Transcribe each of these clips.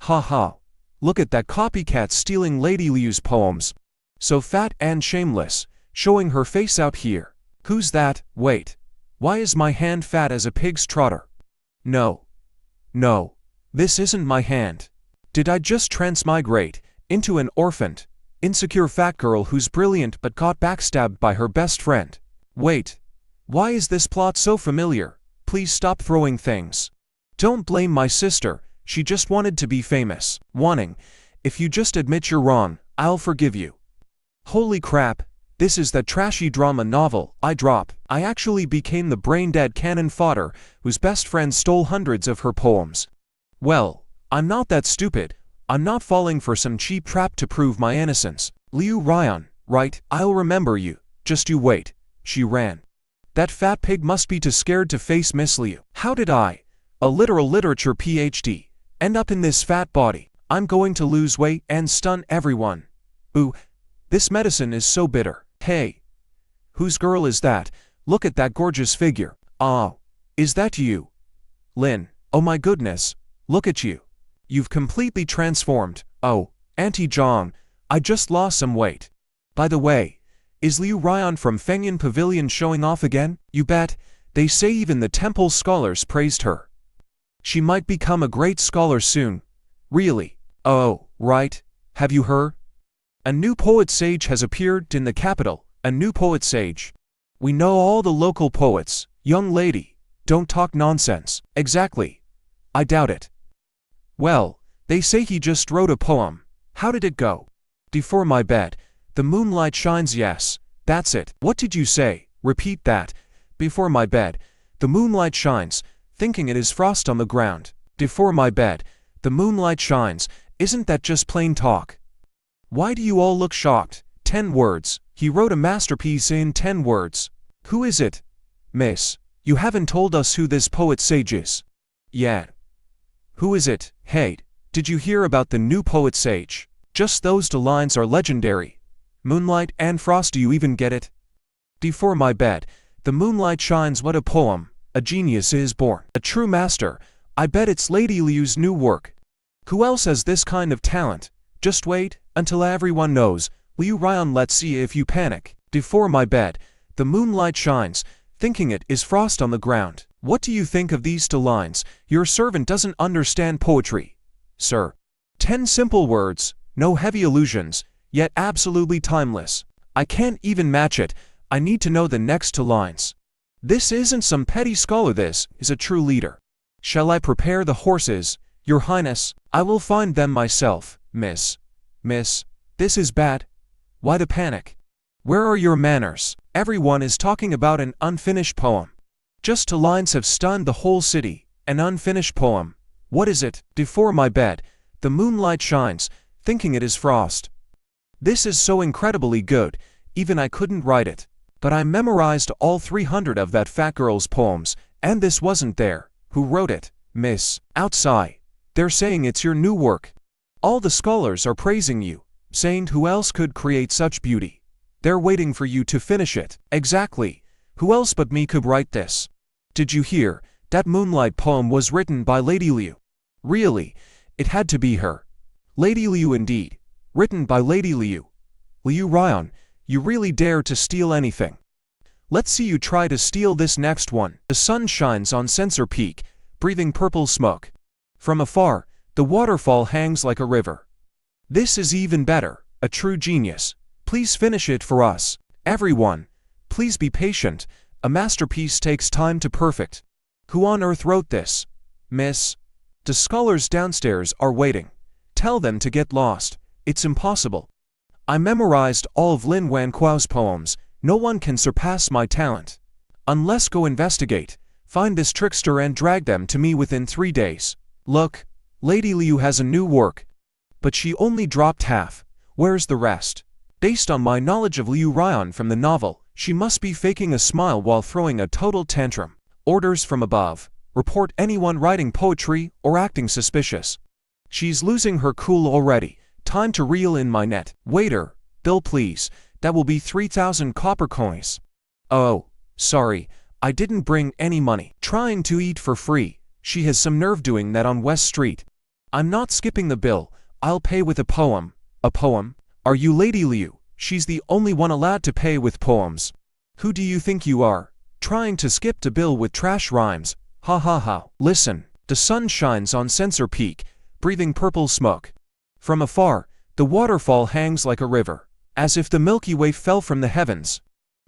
Ha ha. Look at that copycat stealing Lady Liu's poems. So fat and shameless, showing her face out here. Who's that? Wait. Why is my hand fat as a pig's trotter? No. No. This isn't my hand. Did I just transmigrate into an orphaned, insecure fat girl who's brilliant but got backstabbed by her best friend? Wait. Why is this plot so familiar? Please stop throwing things. Don't blame my sister, she just wanted to be famous. Wanting. If you just admit you're wrong, I'll forgive you. Holy crap, this is that trashy drama novel I dropped. I actually became the brain-dead cannon fodder whose best friend stole hundreds of her poems. Well, I'm not that stupid. I'm not falling for some cheap trap to prove my innocence. Liu Ryan, right? I'll remember you. Just you wait. She ran. That fat pig must be too scared to face Miss Liu. How did I, a literal literature PhD, end up in this fat body? I'm going to lose weight and stun everyone. Ooh, this medicine is so bitter. Hey, whose girl is that? Look at that gorgeous figure. Oh, is that you? Lin, oh my goodness, look at you. You've completely transformed. Oh, Auntie Zhang, I just lost some weight. By the way, is Liu Ryan from Fengyan Pavilion showing off again? You bet, they say even the temple scholars praised her. She might become a great scholar soon. Really? Oh, right. Have you heard? A new poet sage has appeared in the capital. A new poet sage. We know all the local poets. Young lady, don't talk nonsense. Exactly. I doubt it. Well, they say he just wrote a poem. How did it go? Before my bed, the moonlight shines. Yes, that's it. What did you say? Repeat that. Before my bed, the moonlight shines, thinking it is frost on the ground. Before my bed, the moonlight shines. Isn't that just plain talk? Why do you all look shocked? 10 words. He wrote a masterpiece in 10 words. Who is it? Miss, you haven't told us who this poet sage is. Yeah. Who is it? Hey, did you hear about the new poet sage? Just those 2 lines are legendary. Moonlight and frost, do you even get it? Before my bed, the moonlight shines. What a poem. A genius is born. A true master. I bet it's Lady Liu's new work. Who else has this kind of talent? Just wait until everyone knows. Liu Ryan, let's see if you panic. Before my bed, the moonlight shines, thinking it is frost on the ground. What do you think of these 2 lines? Your servant doesn't understand poetry. Sir. 10 simple words, no heavy allusions, yet absolutely timeless. I can't even match it. I need to know the next 2 lines. This isn't some petty scholar, this is a true leader. Shall I prepare the horses, Your Highness? I will find them myself, Miss. Miss, this is bad. Why the panic? Where are your manners? Everyone is talking about an unfinished poem. Just 2 lines have stunned the whole city. An unfinished poem. What is it? Before my bed, the moonlight shines, thinking it is frost. This is so incredibly good, even I couldn't write it. But I memorized all 300 of that fat girl's poems, and this wasn't there. Who wrote it? Miss. Outside. They're saying it's your new work. All the scholars are praising you, saying who else could create such beauty. They're waiting for you to finish it. Exactly. Who else but me could write this? Did you hear? That moonlight poem was written by Lady Liu. Really? It had to be her. Lady Liu indeed. Written by Lady Liu. Liu Ryan, you really dare to steal anything. Let's see you try to steal this next one. The sun shines on Censer Peak, breathing purple smoke. From afar, the waterfall hangs like a river. This is even better. A true genius. Please finish it for us. Everyone, please be patient. A masterpiece takes time to perfect. Who on earth wrote this? Miss? The scholars downstairs are waiting. Tell them to get lost. It's impossible. I memorized all of Lin Wanquao's poems. No one can surpass my talent. Unless go investigate, find this trickster and drag them to me within 3 days. Look, Lady Liu has a new work. But she only dropped half. Where's the rest? Based on my knowledge of Liu Ryan from the novel, she must be faking a smile while throwing a total tantrum. Orders from above. Report anyone writing poetry or acting suspicious. She's losing her cool already. Time to reel in my net. Waiter, bill please. That will be 3,000 copper coins. Oh, sorry, I didn't bring any money. Trying to eat for free. She has some nerve doing that on West Street. I'm not skipping the bill, I'll pay with a poem. A poem? Are you Lady Liu? She's the only one allowed to pay with poems. Who do you think you are? Trying to skip the bill with trash rhymes. Ha ha ha. Listen, the sun shines on Censer Peak, breathing purple smoke. From afar, the waterfall hangs like a river, as if the Milky Way fell from the heavens.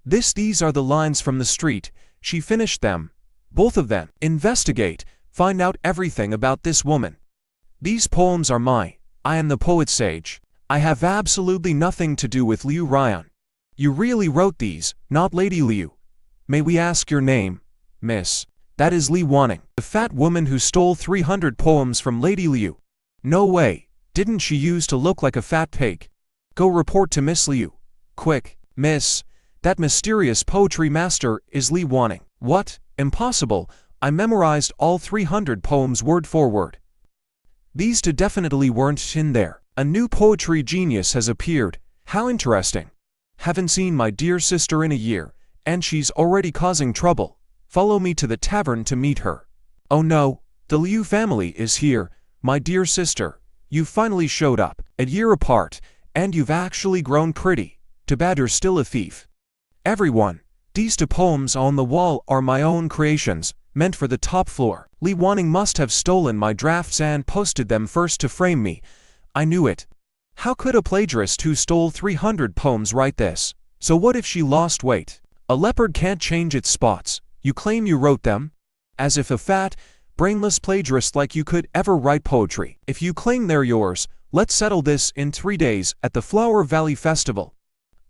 These are the lines from the street. She finished them. Both of them. Investigate, find out everything about this woman. These poems are mine. I am the poet sage. I have absolutely nothing to do with Liu Ryan. You really wrote these, not Lady Liu. May we ask your name, miss? That is Li Wanning, the fat woman who stole 300 poems from Lady Liu. No way, didn't she used to look like a fat pig? Go report to Miss Liu. Quick, miss. That mysterious poetry master is Li Wanning. What? Impossible. I memorized all 300 poems word for word. These two definitely weren't in there. A new poetry genius has appeared. How interesting. Haven't seen my dear sister in a year, and she's already causing trouble. Follow me to the tavern to meet her. Oh no, the Liu family is here. My dear sister, you finally showed up. A year apart, and you've actually grown pretty. Too bad you're still a thief. Everyone, these two poems on the wall are my own creations, meant for the top floor. Li Wanning must have stolen my drafts and posted them first to frame me. I knew it. How could a plagiarist who stole 300 poems write this? So what if she lost weight? A leopard can't change its spots. You claim you wrote them? As if a fat, brainless plagiarist like you could ever write poetry. If you claim they're yours, let's settle this in 3 days at the Flower Valley Festival.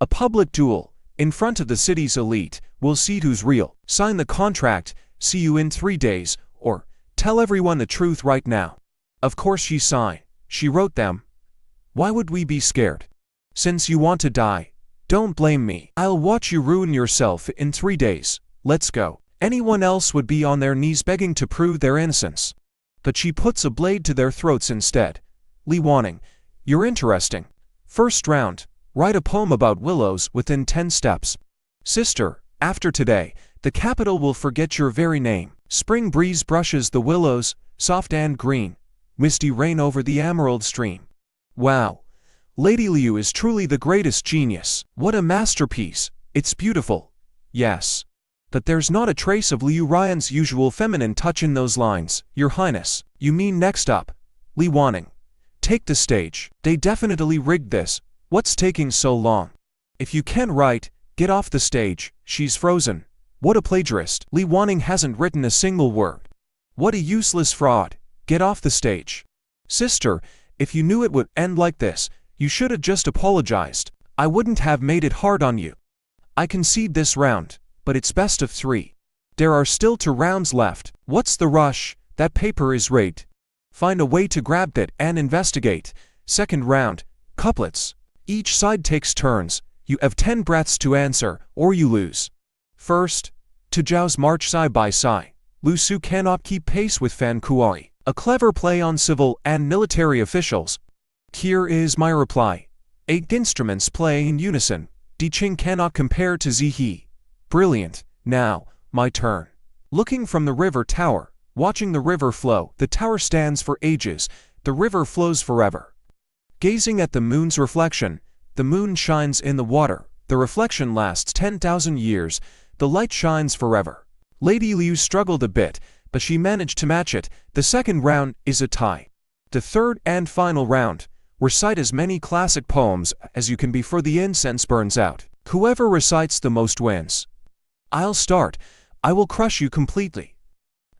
A public duel, in front of the city's elite. We'll see who's real. Sign the contract, see you in 3 days, or tell everyone the truth right now. Of course she signed. She wrote them. Why would we be scared? Since you want to die, don't blame me. I'll watch you ruin yourself in 3 days. Let's go. Anyone else would be on their knees begging to prove their innocence. But she puts a blade to their throats instead. Li Wanning, you're interesting. First round, write a poem about willows within 10 steps. Sister, after today, the capital will forget your very name. Spring breeze brushes the willows, soft and green. Misty rain over the emerald stream. Wow. Lady Liu is truly the greatest genius. What a masterpiece. It's beautiful. Yes. But there's not a trace of Liu Ryan's usual feminine touch in those lines. Your Highness. You mean next up? Li Wanning. Take the stage. They definitely rigged this. What's taking so long? If you can't write, get off the stage. She's frozen. What a plagiarist. Li Wanning hasn't written a single word. What a useless fraud. Get off the stage. Sister, if you knew it would end like this, you should have just apologized. I wouldn't have made it hard on you. I concede this round, but it's best of 3. There are still 2 rounds left. What's the rush? That paper is rigged. Find a way to grab that and investigate. Second round, couplets. Each side takes turns. You have 10 breaths to answer, or you lose. First, to Zhao's march side by side. Lu Su cannot keep pace with Fan Kuai. A clever play on civil and military officials. Here is my reply. 8 instruments play in unison. Di Qing cannot compare to Zihe. Brilliant. Now, my turn. Looking from the river tower, watching the river flow, the tower stands for ages, the river flows forever. Gazing at the moon's reflection, the moon shines in the water, the reflection lasts 10,000 years, the light shines forever. Lady Liu struggled a bit, but she managed to match it. The second round is a tie. The third and final round, recite as many classic poems as you can before the incense burns out. Whoever recites the most wins. I'll start. I will crush you completely.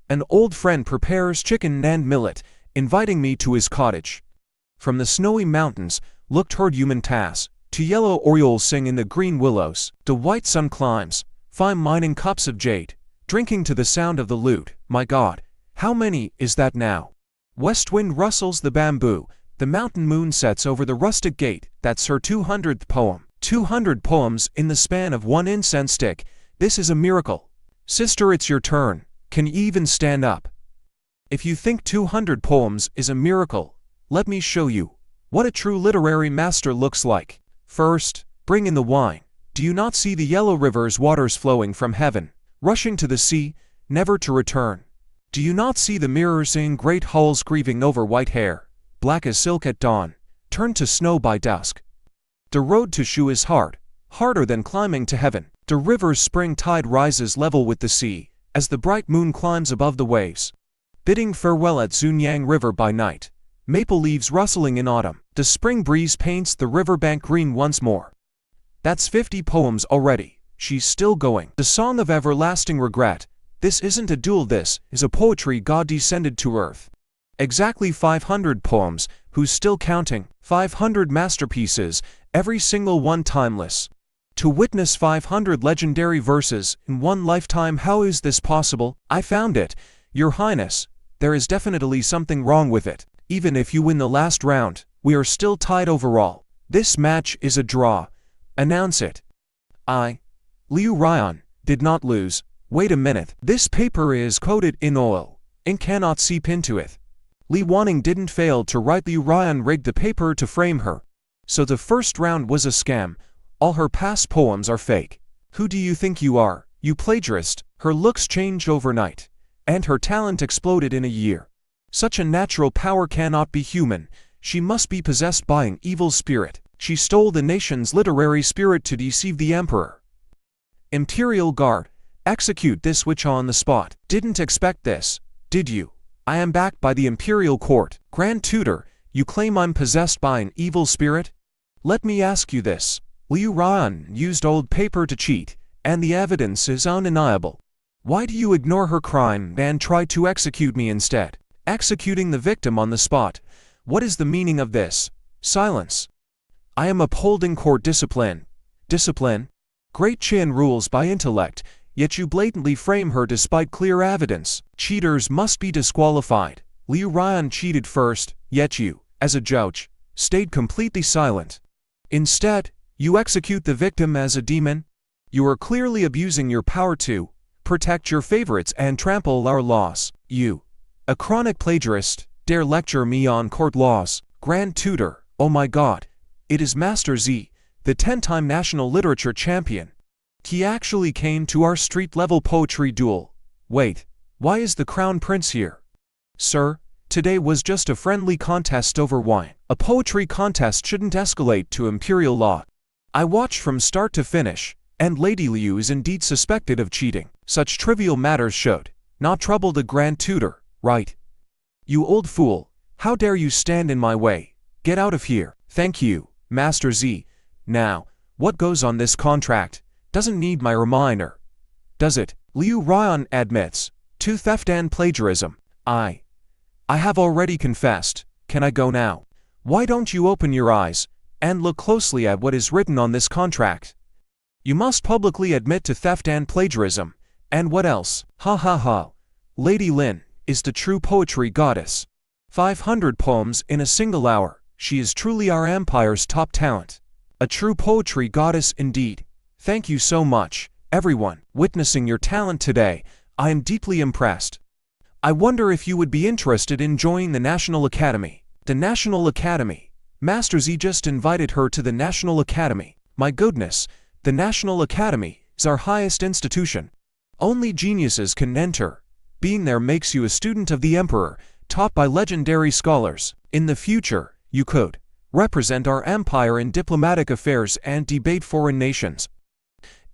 An old friend prepares chicken and millet, inviting me to his cottage. From the snowy mountains, look toward human tasks. To yellow orioles sing in the green willows. The white sun climbs, fine mining cups of jade, drinking to the sound of the lute. My God, how many is that now? West wind rustles the bamboo, the mountain moon sets over the rustic gate. That's her 200th poem. 200 poems in the span of 1 incense stick. This is a miracle. Sister, it's your turn. Can you even stand up? If you think 200 poems is a miracle, let me show you what a true literary master looks like. First, bring in the wine. Do you not see the yellow river's waters flowing from heaven, rushing to the sea, never to return? Do you not see the mirror seeing great hulls grieving over white hair, black as silk at dawn, turned to snow by dusk? The road to Shu is hard, harder than climbing to heaven. The river's spring tide rises level with the sea, as the bright moon climbs above the waves. Bidding farewell at Zunyang River by night, maple leaves rustling in autumn, the spring breeze paints the riverbank green once more. That's 50 poems already. She's still going. The song of everlasting regret. This isn't a duel, this is a poetry god descended to earth. Exactly 500 poems, who's still counting? 500 masterpieces, every single one timeless. To witness 500 legendary verses in one lifetime, how is this possible? I found it, Your Highness. There is definitely something wrong with it. Even if you win the last round, we are still tied overall. This match is a draw. Announce it. Liu Ryan, did not lose. Wait a minute. This paper is coated in oil. Ink cannot seep into it. Li Wanning didn't fail to write. Liu Ryan rigged the paper to frame her. So the first round was a scam. All her past poems are fake. Who do you think you are, you plagiarist? Her looks changed overnight, and her talent exploded in a year. Such a natural power cannot be human. She must be possessed by an evil spirit. She stole the nation's literary spirit to deceive the emperor. Imperial Guard, execute this witch on the spot. Didn't expect this, did you? I am backed by the Imperial Court. Grand Tutor, you claim I'm possessed by an evil spirit? Let me ask you this. Liu Ryan used old paper to cheat, and the evidence is undeniable. Why do you ignore her crime and try to execute me instead? Executing the victim on the spot. What is the meaning of this? Silence. I am upholding court discipline. Discipline? Great Qin rules by intellect, yet you blatantly frame her despite clear evidence. Cheaters must be disqualified. Liu Ryan cheated first, yet you, as a judge, stayed completely silent. Instead, you execute the victim as a demon. You are clearly abusing your power to protect your favorites and trample our laws. You, a chronic plagiarist, dare lecture me on court laws. Grand Tutor, oh my God, it is Master Z, the 10-time national literature champion. He actually came to our street-level poetry duel. Wait, why is the Crown Prince here? Sir, today was just a friendly contest over wine. A poetry contest shouldn't escalate to imperial law. I watched from start to finish, and Lady Liu is indeed suspected of cheating. Such trivial matters should not trouble the Grand Tutor, right? You old fool, how dare you stand in my way? Get out of here. Thank you, Master Z. Now, what goes on this contract? Doesn't need my reminder, does it? Liu Ryan admits to theft and plagiarism. I have already confessed. Can I go now? Why don't you open your eyes and look closely at what is written on this contract? You must publicly admit to theft and plagiarism. And what else? Ha ha ha. Lady Lin is the true poetry goddess. 500 poems in a single hour. She is truly our empire's top talent. A true poetry goddess indeed. Thank you so much, everyone. Witnessing your talent today, I am deeply impressed. I wonder if you would be interested in joining the National Academy. The National Academy. Master Z just invited her to the National Academy. My goodness, the National Academy is our highest institution. Only geniuses can enter. Being there makes you a student of the Emperor, taught by legendary scholars. In the future, you could represent our empire in diplomatic affairs and debate foreign nations.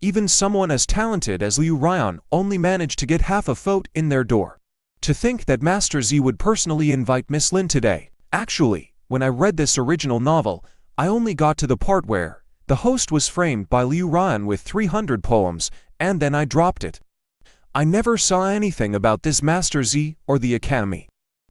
Even someone as talented as Liu Ryan only managed to get half a vote in their door. To think that Master Z would personally invite Miss Lin today. Actually, when I read this original novel, I only got to the part where the host was framed by Liu Ryan with 300 poems, and then I dropped it. I never saw anything about this Master Z or the Academy.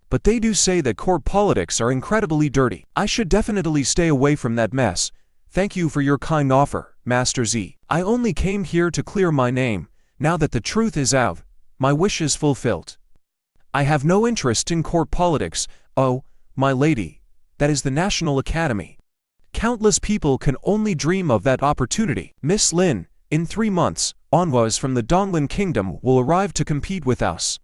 But they do say that court politics are incredibly dirty. I should definitely stay away from that mess. Thank you for your kind offer, Master Z. I only came here to clear my name. Now that the truth is out, my wish is fulfilled. I have no interest in court politics. Oh, my lady, that is the National Academy. Countless people can only dream of that opportunity. Miss Lin, in 3 months, envoys from the Donglan Kingdom will arrive to compete with us.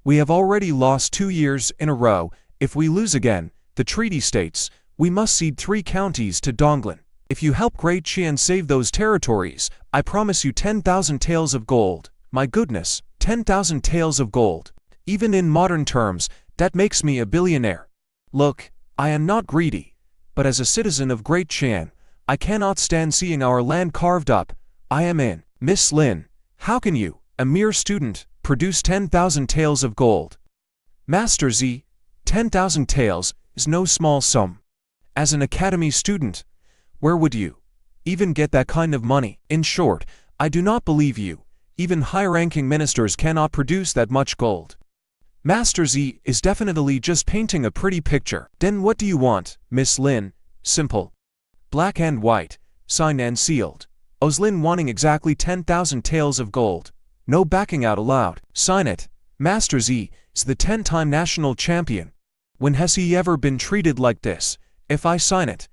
We have already lost 2 years in a row. If we lose again, the treaty states, we must cede 3 counties to Donglan. If you help Great Qian save those territories, I promise you 10,000 taels of gold. My goodness, 10,000 taels of gold. Even in modern terms, that makes me a billionaire. Look, I am not greedy, but as a citizen of Great Chan, I cannot stand seeing our land carved up. I am in. Miss Lin, how can you, a mere student, produce 10,000 taels of gold? Master Z, 10,000 taels is no small sum. As an academy student, where would you even get that kind of money? In short, I do not believe you. Even high-ranking ministers cannot produce that much gold. Master Z is definitely just painting a pretty picture. Then what do you want, Miss Lin? Simple. Black and white, signed and sealed. Os Lin wanting exactly 10,000 taels of gold. No backing out allowed. Sign it. Master Z is the 10-time national champion. When has he ever been treated like this? If I sign it,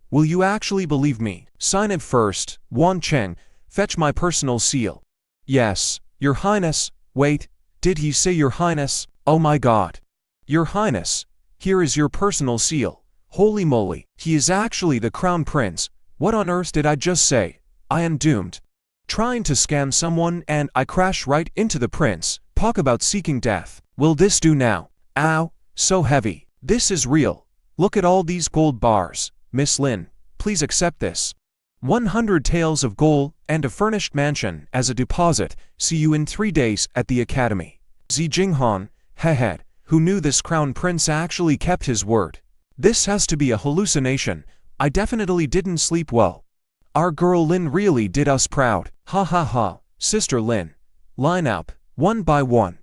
will you actually believe me? Sign it first. Wan Cheng, fetch my personal seal. Yes, Your Highness. Wait, did he say Your Highness? Oh my God. Your Highness, here is your personal seal. Holy moly, he is actually the Crown Prince. What on earth did I just say? I am doomed. Trying to scam someone and I crash right into the prince. Talk about seeking death. Will this do now? Ow, so heavy. This is real. Look at all these gold bars. Miss Lin, please accept this. 100 taels of gold and a furnished mansion as a deposit. See you in 3 days at the academy. Zi Jinghan, head, who knew this crown prince actually kept his word. This has to be a hallucination. I definitely didn't sleep well. Our girl Lin really did us proud. Ha ha ha. Sister Lin, line up, one by one.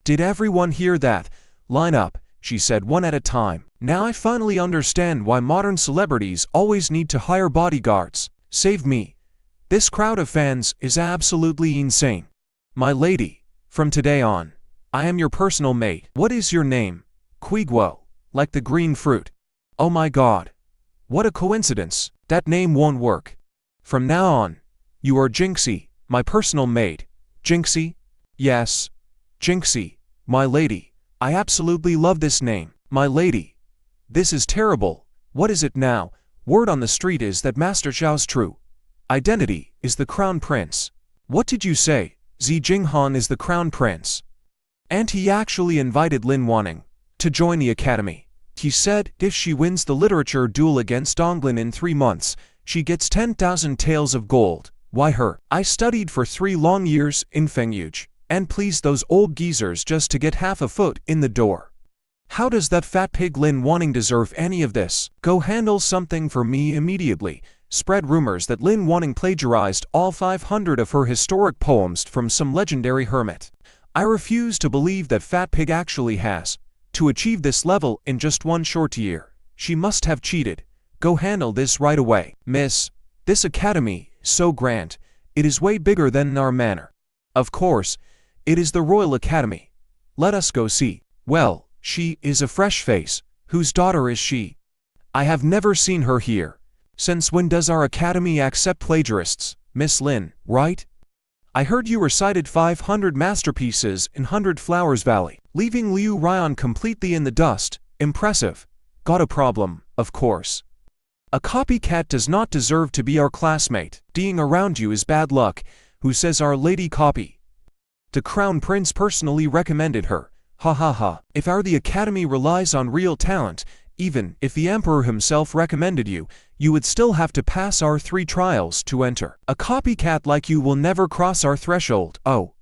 Did everyone hear that? Line up, she said one at a time. Now I finally understand why modern celebrities always need to hire bodyguards. Save me. This crowd of fans is absolutely insane. My lady, from today on, I am your personal mate. What is your name? Quiguo, like the green fruit. Oh my God. What a coincidence. That name won't work. From now on, you are Jinxie, my personal mate. Jinxie? Yes. Jinxie, my lady. I absolutely love this name. My lady. This is terrible. What is it now? Word on the street is that Master Zhao's true identity is the Crown Prince. What did you say? Zi Jinghan is the Crown Prince. And he actually invited Lin Wanning to join the academy. He said if she wins the literature duel against Donglin in 3 months, she gets 10,000 taels of gold. Why her? I studied for 3 long years in Fengyuj and pleased those old geezers just to get half a foot in the door. How does that fat pig Lin Wanning deserve any of this? Go handle something for me immediately. Spread rumors that Lin Wanning plagiarized all 500 of her historic poems from some legendary hermit. I refuse to believe that fat pig actually has. To achieve this level in just 1 short year, she must have cheated. Go handle this right away. Miss, this academy is so grand. It is way bigger than our manor. Of course, it is the Royal Academy. Let us go see. Well, she is a fresh face. Whose daughter is she? I have never seen her here. Since when does our academy accept plagiarists? Miss Lin, right? I heard you recited 500 masterpieces in 100 Flowers Valley, leaving Liu Ryan completely in the dust. Impressive. Got a problem, of course. A copycat does not deserve to be our classmate. Being around you is bad luck. Who says our lady copy? The Crown Prince personally recommended her. Ha ha ha. If the academy relies on real talent, even if the emperor himself recommended you, you would still have to pass our 3 trials to enter. A copycat like you will never cross our threshold. Oh.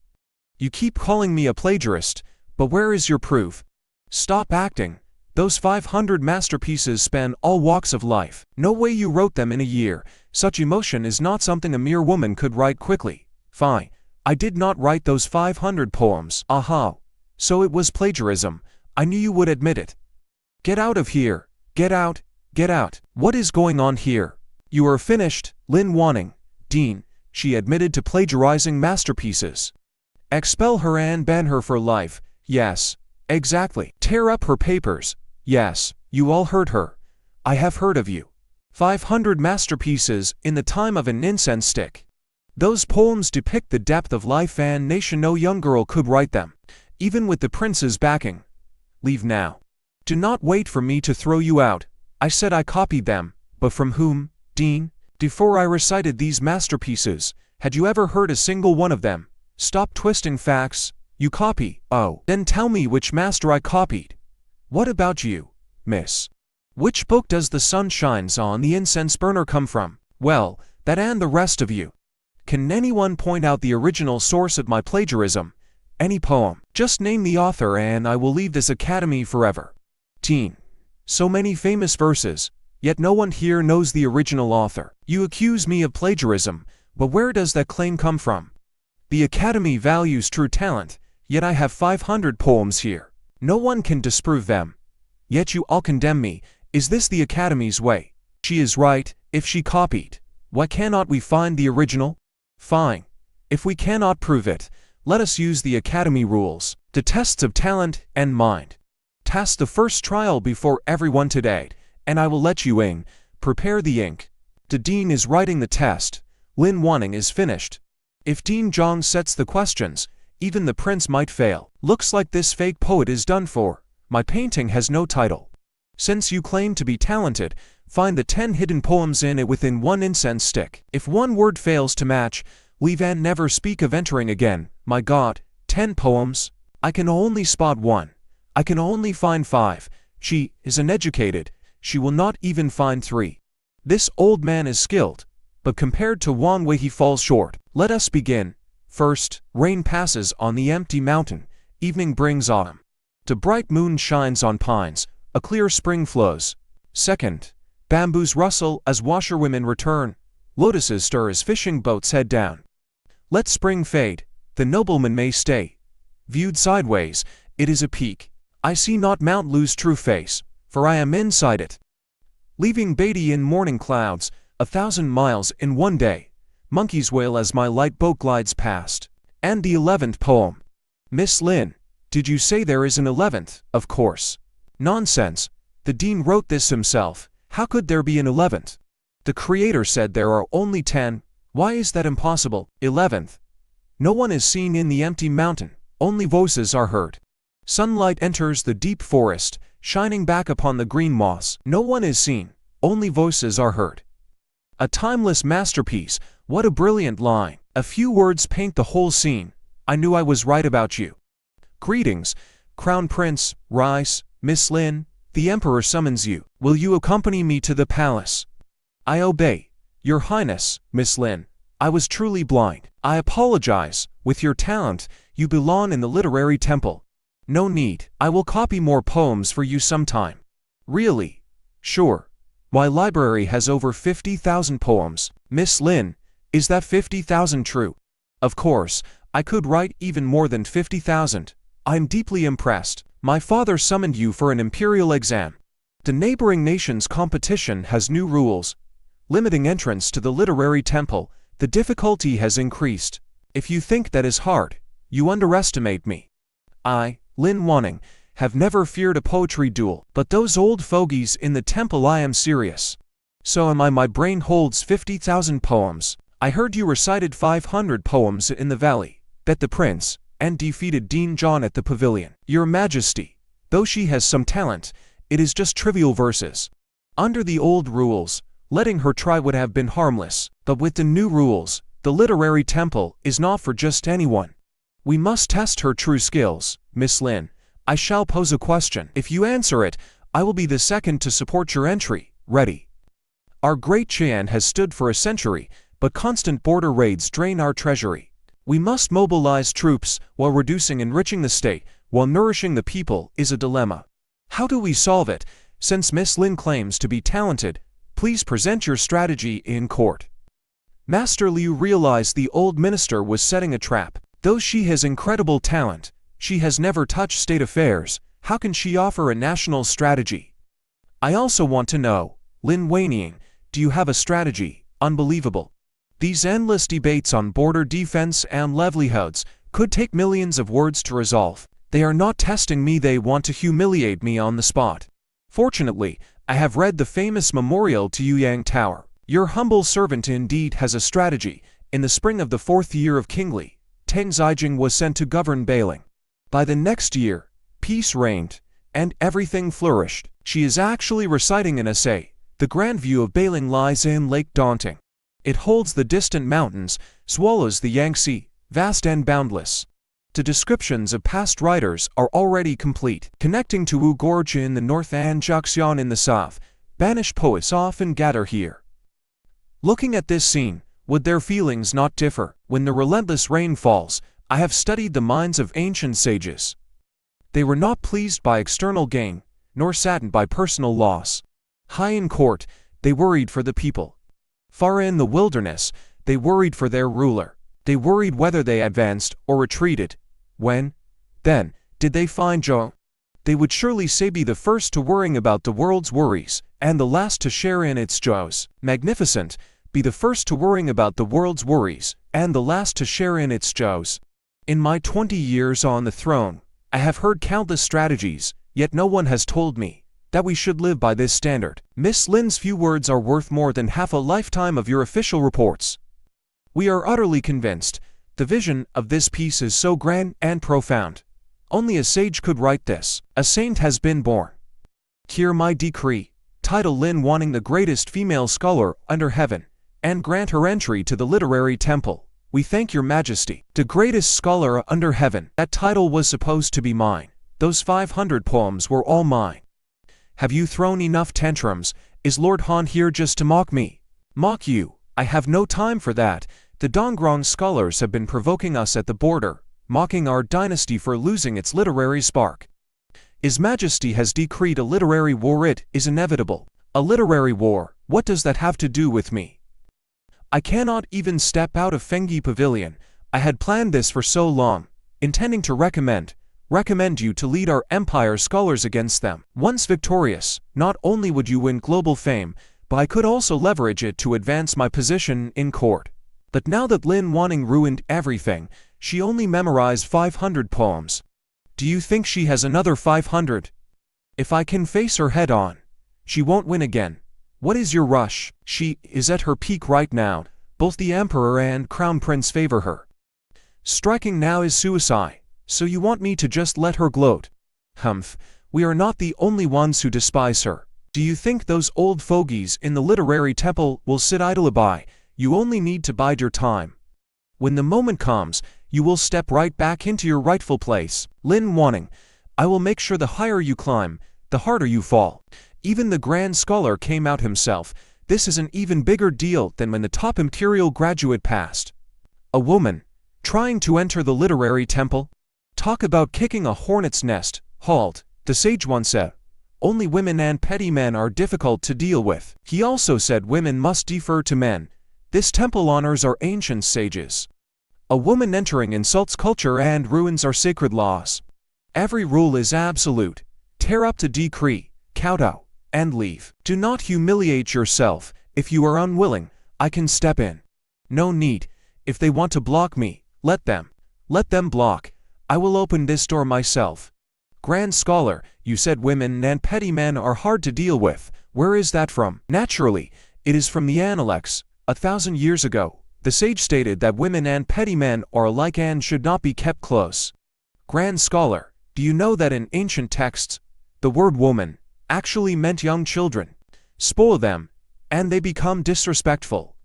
You keep calling me a plagiarist, but where is your proof? Stop acting. Those 500 masterpieces span all walks of life. No way you wrote them in a year. Such emotion is not something a mere woman could write quickly. Fine. I did not write those 500 poems. Aha. So it was plagiarism. I knew you would admit it. Get out of here. Get out. Get out. What is going on here? You are finished, Lin Wanning. Dean, she admitted to plagiarizing masterpieces. Expel her and ban her for life. Yes. Exactly. Tear up her papers. Yes, you all heard her. I have heard of you. 500 masterpieces in the time of an incense stick. Those poems depict the depth of life and nation. No young girl could write them, even with the prince's backing. Leave now. Do not wait for me to throw you out. I said I copied them, but from whom, Dean? Before I recited these masterpieces, had you ever heard a single one of them? Stop twisting facts. You copy? Oh, then tell me which master I copied. What about you, miss? Which book does the sun shines on the incense burner come from? Well, that and the rest of you. Can anyone point out the original source of my plagiarism? Any poem. Just name the author and I will leave this academy forever. Teen. So many famous verses, yet no one here knows the original author. You accuse me of plagiarism, but where does that claim come from? The academy values true talent, yet I have 500 poems here. No one can disprove them. Yet you all condemn me. Is this the academy's way? She is right. If she copied, why cannot we find the original? Fine. If we cannot prove it, let us use the academy rules, the tests of talent and mind. Test the first trial before everyone today, and I will let you in. Prepare the ink. The dean is writing the test. Lin Wanning is finished. If Dean Zhang sets the questions, even the prince might fail. Looks like this fake poet is done for. My painting has no title. Since you claim to be talented, find the 10 hidden poems in it within one incense stick. If one word fails to match, leave and never speak of entering again. My God, 10 poems? I can only spot one. I can only find 5. She is uneducated. She will not even find 3. This old man is skilled, but compared to Wang Wei he falls short. Let us begin. First, rain passes on the empty mountain. Evening brings autumn. The bright moon shines on pines. A clear spring flows. Second, bamboos rustle as washerwomen return. Lotuses stir as fishing boats head down. Let spring fade. The nobleman may stay. Viewed sideways, it is a peak. I see not Mount Lu's true face, for I am inside it. Leaving Beatty in morning clouds, 1,000 miles in one day. Monkeys wail as my light boat glides past. And the 11th poem. Miss Lin, did you say there is an 11th? Of course. Nonsense. The dean wrote this himself. How could there be an 11th? The creator said there are only 10. Why is that impossible? 11th. No one is seen in the empty mountain. Only voices are heard. Sunlight enters the deep forest, shining back upon the green moss. No one is seen. Only voices are heard. A timeless masterpiece. What a brilliant line. A few words paint the whole scene. I knew I was right about you. Greetings, Crown Prince, rise. Miss Lin, the Emperor summons you. Will you accompany me to the palace? I obey. Your Highness, Miss Lin. I was truly blind. I apologize. With your talent, you belong in the literary temple. No need. I will copy more poems for you sometime. Really? Sure. My library has over 50,000 poems. Miss Lin, is that 50,000 true? Of course, I could write even more than 50,000. I'm deeply impressed. My father summoned you for an imperial exam. The neighboring nation's competition has new rules, limiting entrance to the literary temple. The difficulty has increased. If you think that is hard, you underestimate me. I, Lin Wanning, have never feared a poetry duel, but those old fogies in the temple, I am serious. So am I. My brain holds 50,000 poems. I heard you recited 500 poems in the valley, bet the prince, and defeated Dean John at the pavilion. Your Majesty, though she has some talent, it is just trivial verses. Under the old rules, letting her try would have been harmless, but with the new rules, the literary temple is not for just anyone. We must test her true skills. Miss Lin, I shall pose a question. If you answer it, I will be the second to support your entry. Ready. Our great Qian has stood for a century, but constant border raids drain our treasury. We must mobilize troops while reducing enriching the state, while nourishing the people is a dilemma. How do we solve it? Since Miss Lin claims to be talented, please present your strategy in court. Master Liu realized the old minister was setting a trap. Though she has incredible talent, she has never touched state affairs. How can she offer a national strategy? I also want to know, Lin Wanning, do you have a strategy? Unbelievable. These endless debates on border defense and livelihoods could take millions of words to resolve. They are not testing me, they want to humiliate me on the spot. Fortunately, I have read the famous memorial to Yuyang Tower. Your humble servant indeed has a strategy. In the spring of the 4th year of King Li, Teng Zijing was sent to govern Bailing. By the next year, peace reigned, and everything flourished. She is actually reciting an essay. The grand view of Bailing lies in Lake Daunting. It holds the distant mountains, swallows the Yangtze, vast and boundless. The descriptions of past writers are already complete. Connecting to Ugorja in the north and Joxion in the south, banished poets often gather here. Looking at this scene, would their feelings not differ? When the relentless rain falls, I have studied the minds of ancient sages. They were not pleased by external gain, nor saddened by personal loss. High in court, they worried for the people. Far in the wilderness, they worried for their ruler. They worried whether they advanced or retreated. When, then, did they find joy? They would surely say be the first to worrying about the world's worries, and the last to share in its joys. Magnificent, be the first to worrying about the world's worries, and the last to share in its joys. In my 20 years on the throne, I have heard countless strategies, yet no one has told me that we should live by this standard. Miss Lin's few words are worth more than half a lifetime of your official reports. We are utterly convinced. The vision of this piece is so grand and profound. Only a sage could write this. A saint has been born. Hear my decree. Title Lin wanting the greatest female scholar under heaven, and grant her entry to the literary temple. We thank your majesty. The greatest scholar under heaven. That title was supposed to be mine. Those 500 poems were all mine. Have you thrown enough tantrums? Is Lord Han here just to mock me? Mock you? I have no time for that. The Donggrong scholars have been provoking us at the border, mocking our dynasty for losing its literary spark. His Majesty has decreed a literary war. It is inevitable. A literary war, what does that have to do with me? I cannot even step out of Fengyi Pavilion. I had planned this for so long, intending to recommend you to lead our empire scholars against them. Once victorious, not only would you win global fame, but I could also leverage it to advance my position in court. But now that Lin Wanning ruined everything, she only memorized 500 poems. Do you think she has another 500? If I can face her head on, she won't win again. What is your rush? She is at her peak right now. Both the emperor and crown prince favor her. Striking now is suicide, so you want me to just let her gloat? Humph, we are not the only ones who despise her. Do you think those old fogies in the literary temple will sit idle by? You only need to bide your time. When the moment comes, you will step right back into your rightful place. Lin Wanning, I will make sure the higher you climb, the harder you fall. Even the grand scholar came out himself. This is an even bigger deal than when the top imperial graduate passed. A woman, trying to enter the literary temple? Talk about kicking a hornet's nest. Halt, the sage once said. Only women and petty men are difficult to deal with. He also said women must defer to men. This temple honors our ancient sages. A woman entering insults culture and ruins our sacred laws. Every rule is absolute. Tear up the decree, kowtow, and leave. Do not humiliate yourself. If you are unwilling, I can step in. No need. If they want to block me, let them. Let them block. I will open this door myself. Grand scholar, you said women and petty men are hard to deal with. Where is that from? Naturally, it is from the Analects. 1,000 years ago, the sage stated that women and petty men are alike and should not be kept close. Grand scholar, do you know that in ancient texts, the word woman actually meant young children? Spoil them, and they become disrespectful.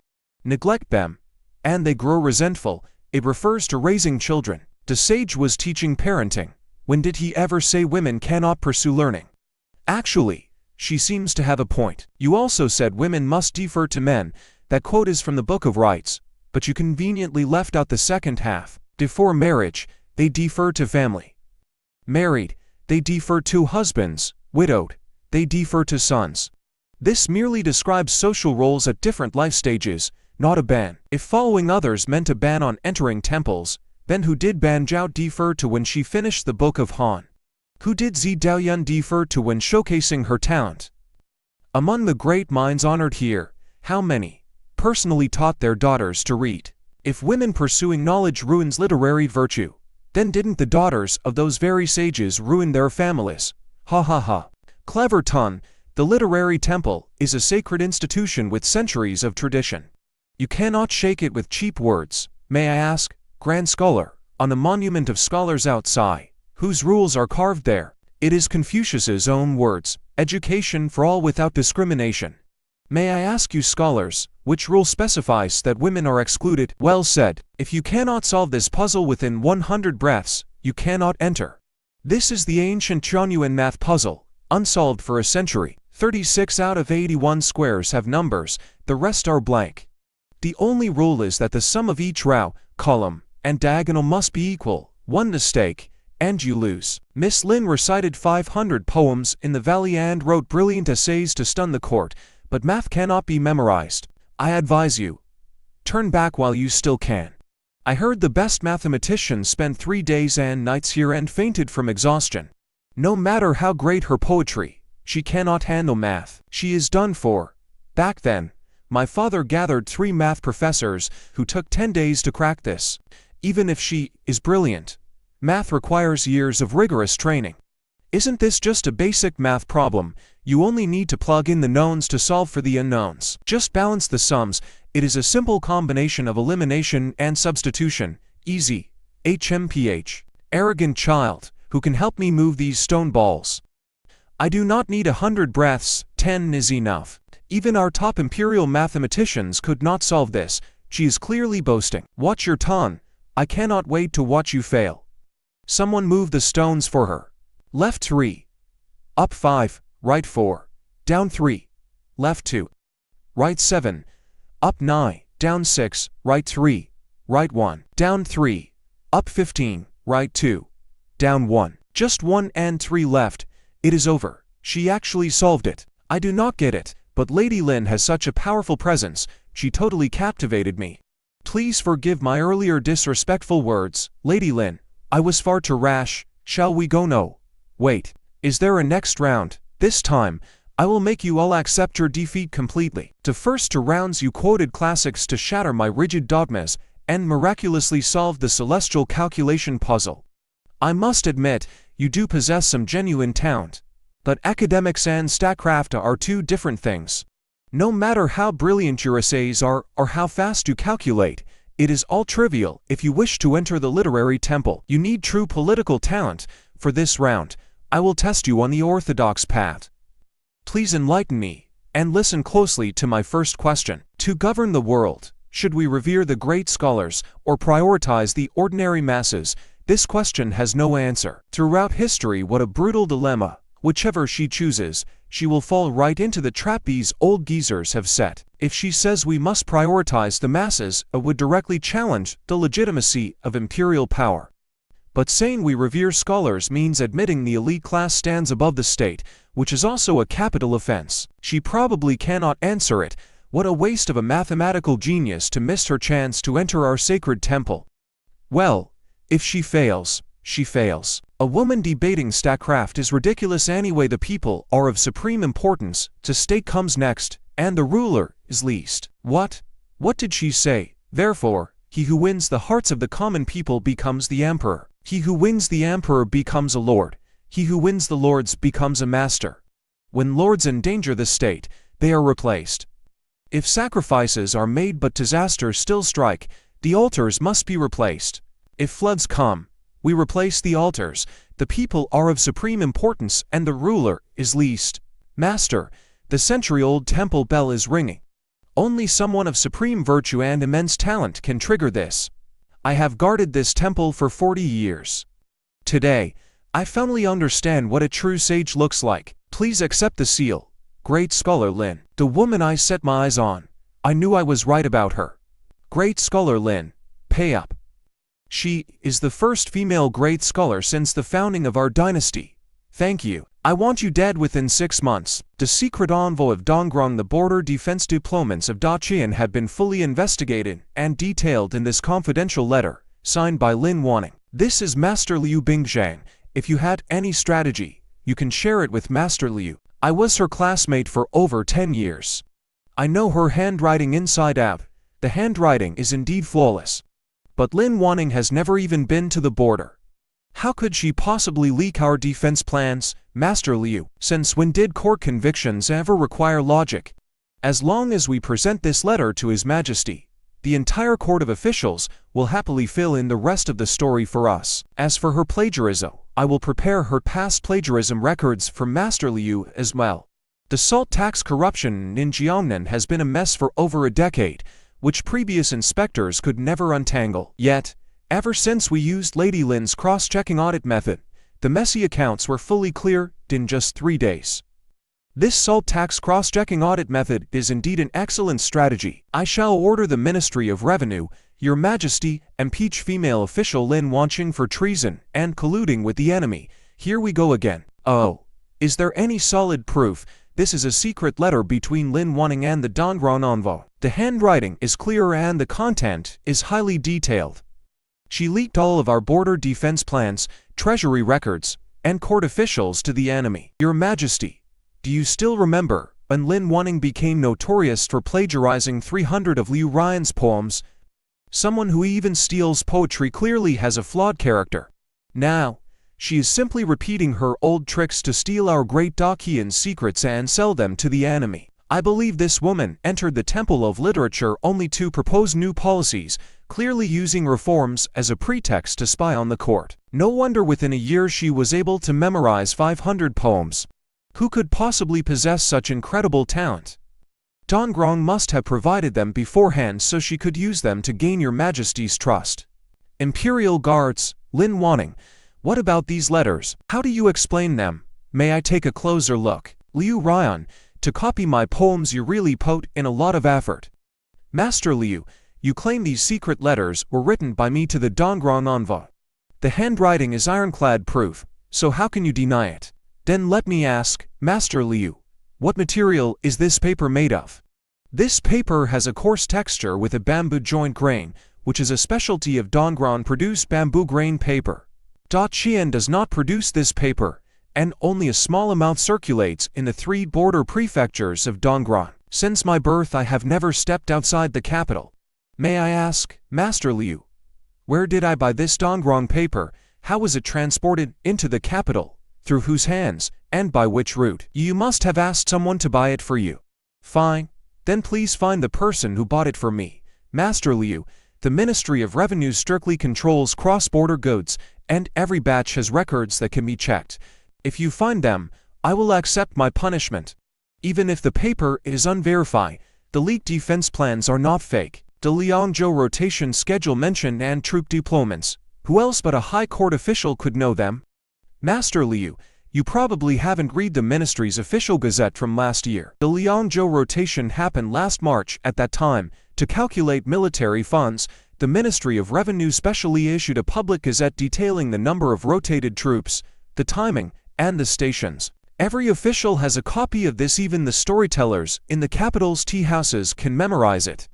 Neglect them, and they grow resentful. It refers to raising children. The sage was teaching parenting. When did he ever say women cannot pursue learning? Actually, she seems to have a point. You also said women must defer to men. That quote is from the Book of Rights, but you conveniently left out the second half. Before marriage, they defer to family. Married, they defer to husbands. Widowed, they defer to sons. This merely describes social roles at different life stages, not a ban. If following others meant a ban on entering temples, then who did Ban Zhao defer to when she finished the Book of Han? Who did Zi Daoyun defer to when showcasing her talent? Among the great minds honored here, how many personally taught their daughters to read? If women pursuing knowledge ruins literary virtue, then didn't the daughters of those very sages ruin their families? Ha ha ha. Clever Tun, the literary temple is a sacred institution with centuries of tradition. You cannot shake it with cheap words. May I ask, Grand Scholar, on the monument of scholars outside, whose rules are carved there? It is Confucius's own words, education for all without discrimination. May I ask you scholars, which rule specifies that women are excluded? Well said. If you cannot solve this puzzle within 100 breaths, you cannot enter. This is the ancient Chonyuan math puzzle, unsolved for a century. 36 out of 81 squares have numbers, the rest are blank. The only rule is that the sum of each row, column, and diagonal must be equal. One mistake, and you lose. Miss Lin recited 500 poems in the Valley and wrote brilliant essays to stun the court, but math cannot be memorized. I advise you, turn back while you still can. I heard the best mathematicians spent 3 days and nights here and fainted from exhaustion. No matter how great her poetry, she cannot handle math. She is done for. Back then, my father gathered 3 math professors who took 10 days to crack this. Even if she is brilliant, math requires years of rigorous training. Isn't this just a basic math problem? You only need to plug in the knowns to solve for the unknowns. Just balance the sums. It is a simple combination of elimination and substitution. Easy. HMPH. Arrogant child, who can help me move these stone balls? I do not need 100 breaths, 10 is enough. Even our top imperial mathematicians could not solve this. She is clearly boasting. Watch your tongue. I cannot wait to watch you fail. Someone move the stones for her. Left 3. Up 5, right 4. Down 3. Left 2. Right 7. Up 9, down 6, right 3. Right 1. Down 3. Up 15, right 2. Down 1. Just 1 and 3 left. It is over. She actually solved it. I do not get it, but Lady Lin has such a powerful presence. She totally captivated me. Please forgive my earlier disrespectful words, Lady Lin. I was far too rash. Shall we go? No. Wait. Is there a next round? This time, I will make you all accept your defeat completely. To first 2 rounds you quoted classics to shatter my rigid dogmas, and miraculously solved the celestial calculation puzzle. I must admit, you do possess some genuine talent. But academics and statcraft are 2 different things. No matter how brilliant your essays are, or how fast you calculate, it is all trivial. If you wish to enter the literary temple, you need true political talent. For this round, I will test you on the orthodox path. Please enlighten me, and listen closely to my first question. To govern the world, should we revere the great scholars, or prioritize the ordinary masses? This question has no answer. Throughout history, what a brutal dilemma. Whichever she chooses, she will fall right into the trap these old geezers have set. If she says we must prioritize the masses, it would directly challenge the legitimacy of imperial power. But saying we revere scholars means admitting the elite class stands above the state, which is also a capital offense. She probably cannot answer it. What a waste of a mathematical genius to miss her chance to enter our sacred temple. Well, if she fails, she fails. A woman debating statcraft is ridiculous anyway. The people are of supreme importance, to state comes next, and the ruler is least. What? What did she say? Therefore, he who wins the hearts of the common people becomes the emperor. He who wins the emperor becomes a lord. He who wins the lords becomes a master. When lords endanger the state, they are replaced. If sacrifices are made but disasters still strike, the altars must be replaced. If floods come, we replace the altars. The people are of supreme importance and the ruler is least. Master, the century-old temple bell is ringing. Only someone of supreme virtue and immense talent can trigger this. I have guarded this temple for 40 years. Today, I finally understand what a true sage looks like. Please accept the seal. Great Scholar Lin. The woman I set my eyes on. I knew I was right about her. Great Scholar Lin, pay up. She is the first female great scholar since the founding of our dynasty. Thank you. I want you dead within 6 months. The secret envoy of Donggrong, the border defense deployments of Daqian had been fully investigated and detailed in this confidential letter, signed by Lin Wanning. This is Master Liu Bingzhang. If you had any strategy, you can share it with Master Liu. I was her classmate for over 10 years. I know her handwriting inside out. The handwriting is indeed flawless. But Lin Wanning has never even been to the border. How could she possibly leak our defense plans, Master Liu? Since when did court convictions ever require logic? As long as we present this letter to His Majesty, the entire court of officials will happily fill in the rest of the story for us. As for her plagiarism, I will prepare her past plagiarism records for Master Liu as well. The salt tax corruption in Jiangnan has been a mess for over a decade, which previous inspectors could never untangle. Yet, ever since we used Lady Lin's cross-checking audit method, the messy accounts were fully cleared in just 3 days. This salt tax cross-checking audit method is indeed an excellent strategy. I shall order the Ministry of Revenue, Your Majesty, impeach female official Lin Wanqing for treason and colluding with the enemy. Here we go again. Oh, is there any solid proof? This is a secret letter between Lin Wanqing and the Dongguan envoy. The handwriting is clear and the content is highly detailed. She leaked all of our border defense plans, treasury records, and court officials to the enemy. Your Majesty, do you still remember when Lin Wanqing became notorious for plagiarizing 300 of Liu Ryan's poems? Someone who even steals poetry clearly has a flawed character. Now, she is simply repeating her old tricks to steal our great Daqian's secrets and sell them to the enemy. I believe this woman entered the temple of literature only to propose new policies, clearly using reforms as a pretext to spy on the court. No wonder within a year she was able to memorize 500 poems. Who could possibly possess such incredible talent? Dongguan must have provided them beforehand so she could use them to gain Your Majesty's trust. Imperial Guards, Lin Wanqing, what about these letters? How do you explain them? May I take a closer look? Liu Ryan, to copy my poems you really put in a lot of effort. Master Liu, you claim these secret letters were written by me to the Dongguan envoy. The handwriting is ironclad proof, so how can you deny it? Then let me ask, Master Liu, what material is this paper made of? This paper has a coarse texture with a bamboo joint grain, which is a specialty of Dongguan-produced bamboo grain paper. Daqian does not produce this paper, and only a small amount circulates in the 3 border prefectures of Dongguan. Since my birth I have never stepped outside the capital. May I ask, Master Liu, where did I buy this Dongguan paper? How was it transported into the capital? Through whose hands, and by which route? You must have asked someone to buy it for you. Fine, then please find the person who bought it for me. Master Liu, the Ministry of Revenue strictly controls cross-border goods, and every batch has records that can be checked. If you find them, I will accept my punishment. Even if the paper is unverified, the leaked defense plans are not fake. The Liangzhou rotation schedule mentioned and troop deployments. Who else but a high court official could know them? Master Liu, you probably haven't read the ministry's official gazette from last year. The Liangzhou rotation happened last March. At that time, to calculate military funds, the Ministry of Revenue specially issued a public gazette detailing the number of rotated troops, the timing, and the stations. Every official has a copy of this. Even the storytellers in the capital's tea houses can memorize it.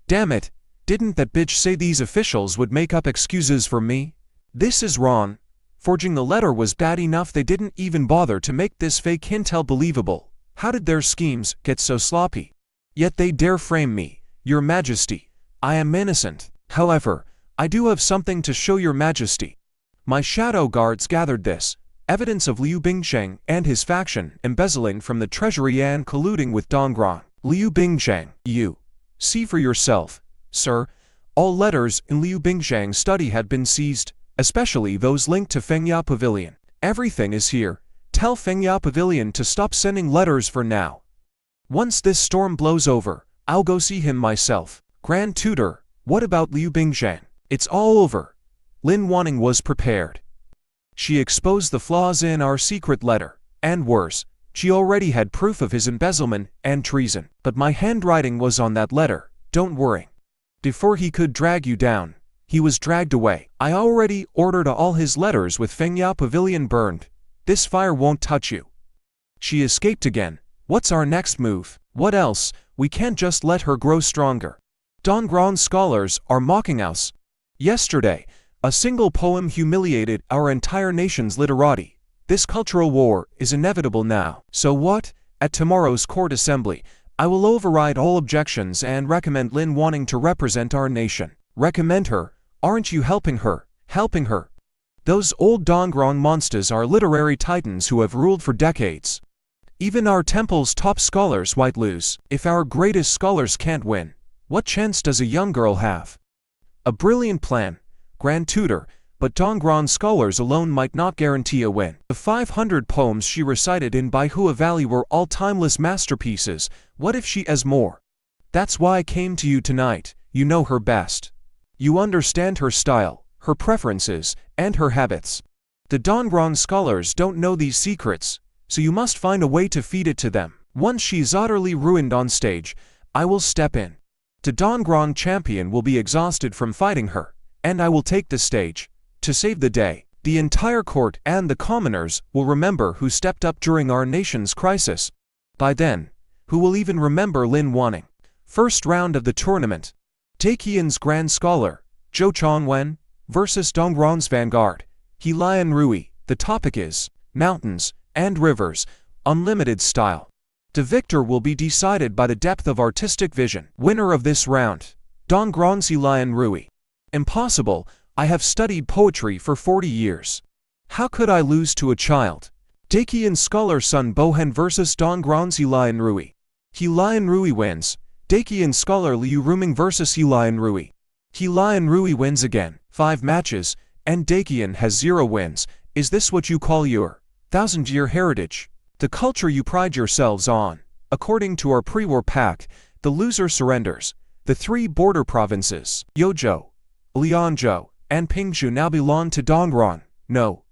Damn it, didn't that bitch say these officials would make up excuses for me? This is wrong. Forging the letter was bad enough, they didn't even bother to make this fake intel believable. How did their schemes get so sloppy? Yet they dare frame me. Your Majesty, I am innocent. However, I do have something to show Your Majesty. My shadow guards gathered this, evidence of Liu Bingsheng and his faction embezzling from the treasury and colluding with Dongguan. Liu Bingsheng, you see for yourself, sir. All letters in Liu Bingsheng's study had been seized, especially those linked to Fengya Pavilion. Everything is here. Tell Fengya Pavilion to stop sending letters for now. Once this storm blows over, I'll go see him myself. Grand Tutor, what about Liu Bingsheng? It's all over. Lin Wanqing was prepared. She exposed the flaws in our secret letter, and worse, she already had proof of his embezzlement and treason. But my handwriting was on that letter, don't worry. Before he could drag you down, he was dragged away. I already ordered all his letters with Fengya Pavilion burned. This fire won't touch you. She escaped again. What's our next move? What else? We can't just let her grow stronger. Dongguan scholars are mocking us. Yesterday, a single poem humiliated our entire nation's literati. This cultural war is inevitable now. So what? At tomorrow's court assembly, I will override all objections and recommend Lin Wanqing to represent our nation. Recommend her? Aren't you helping her? Helping her? Those old Dongguan monsters are literary titans who have ruled for decades. Even our temple's top scholars might lose. If our greatest scholars can't win, what chance does a young girl have? A brilliant plan. Grand Tutor, but Dongron scholars alone might not guarantee a win. The 500 poems she recited in Baihua Valley were all timeless masterpieces. What if she has more? That's why I came to you tonight. You know her best. You understand her style, her preferences, and her habits. The Dongron scholars don't know these secrets, so you must find a way to feed it to them. Once she's utterly ruined on stage, I will step in. The Dongron champion will be exhausted from fighting her, and I will take the stage. To save the day, the entire court and the commoners will remember who stepped up during our nation's crisis. By then, who will even remember Lin Wanning? First round of the tournament. Daekian's Grand Scholar, Zhou Chongwen, versus Dongron's Vanguard, Heiress Rui. The topic is mountains and rivers, unlimited style. The victor will be decided by the depth of artistic vision. Winner of this round, Dongron's Heiress Rui. Impossible. I have studied poetry for 40 years. How could I lose to a child? Daekian scholar Sun Bohen versus Dongron's Heiress Rui. Heiress Rui wins. Daekian scholar Liu Ruming versus Heiress Rui. Heiress Rui wins again. 5 matches, and Daekian has 0 wins. Is this what you call your 1000-year heritage? The culture you pride yourselves on? According to our pre-war pact, the loser surrenders. The 3 border provinces, Yozhou, Lianzhou, and Pingzhou now belong to Dongron. No.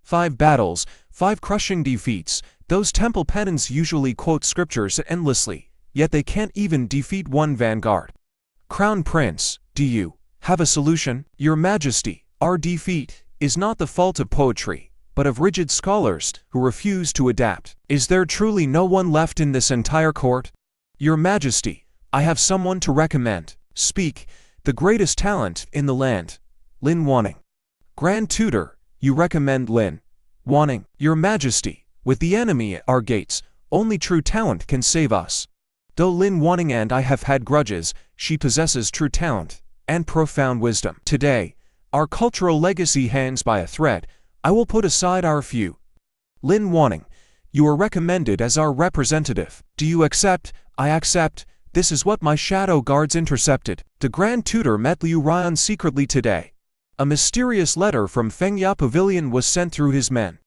5 battles, 5 crushing defeats. Those temple pedants usually quote scriptures endlessly, yet they can't even defeat one vanguard. Crown Prince, do you have a solution? Your Majesty, our defeat is not the fault of poetry, but of rigid scholars who refuse to adapt. Is there truly no one left in this entire court? Your Majesty, I have someone to recommend. Speak. The greatest talent in the land, Lin Wanning. Grand Tutor, you recommend Lin Wanning. Your Majesty, with the enemy at our gates, only true talent can save us. Though Lin Wanning and I have had grudges, she possesses true talent and profound wisdom. Today, our cultural legacy hangs by a thread. I will put aside our few. Lin Wanning, you are recommended as our representative. Do you accept? I accept. This is what my shadow guards intercepted. The Grand Tutor met Liu Ryan secretly today. A mysterious letter from Fengya Pavilion was sent through his men.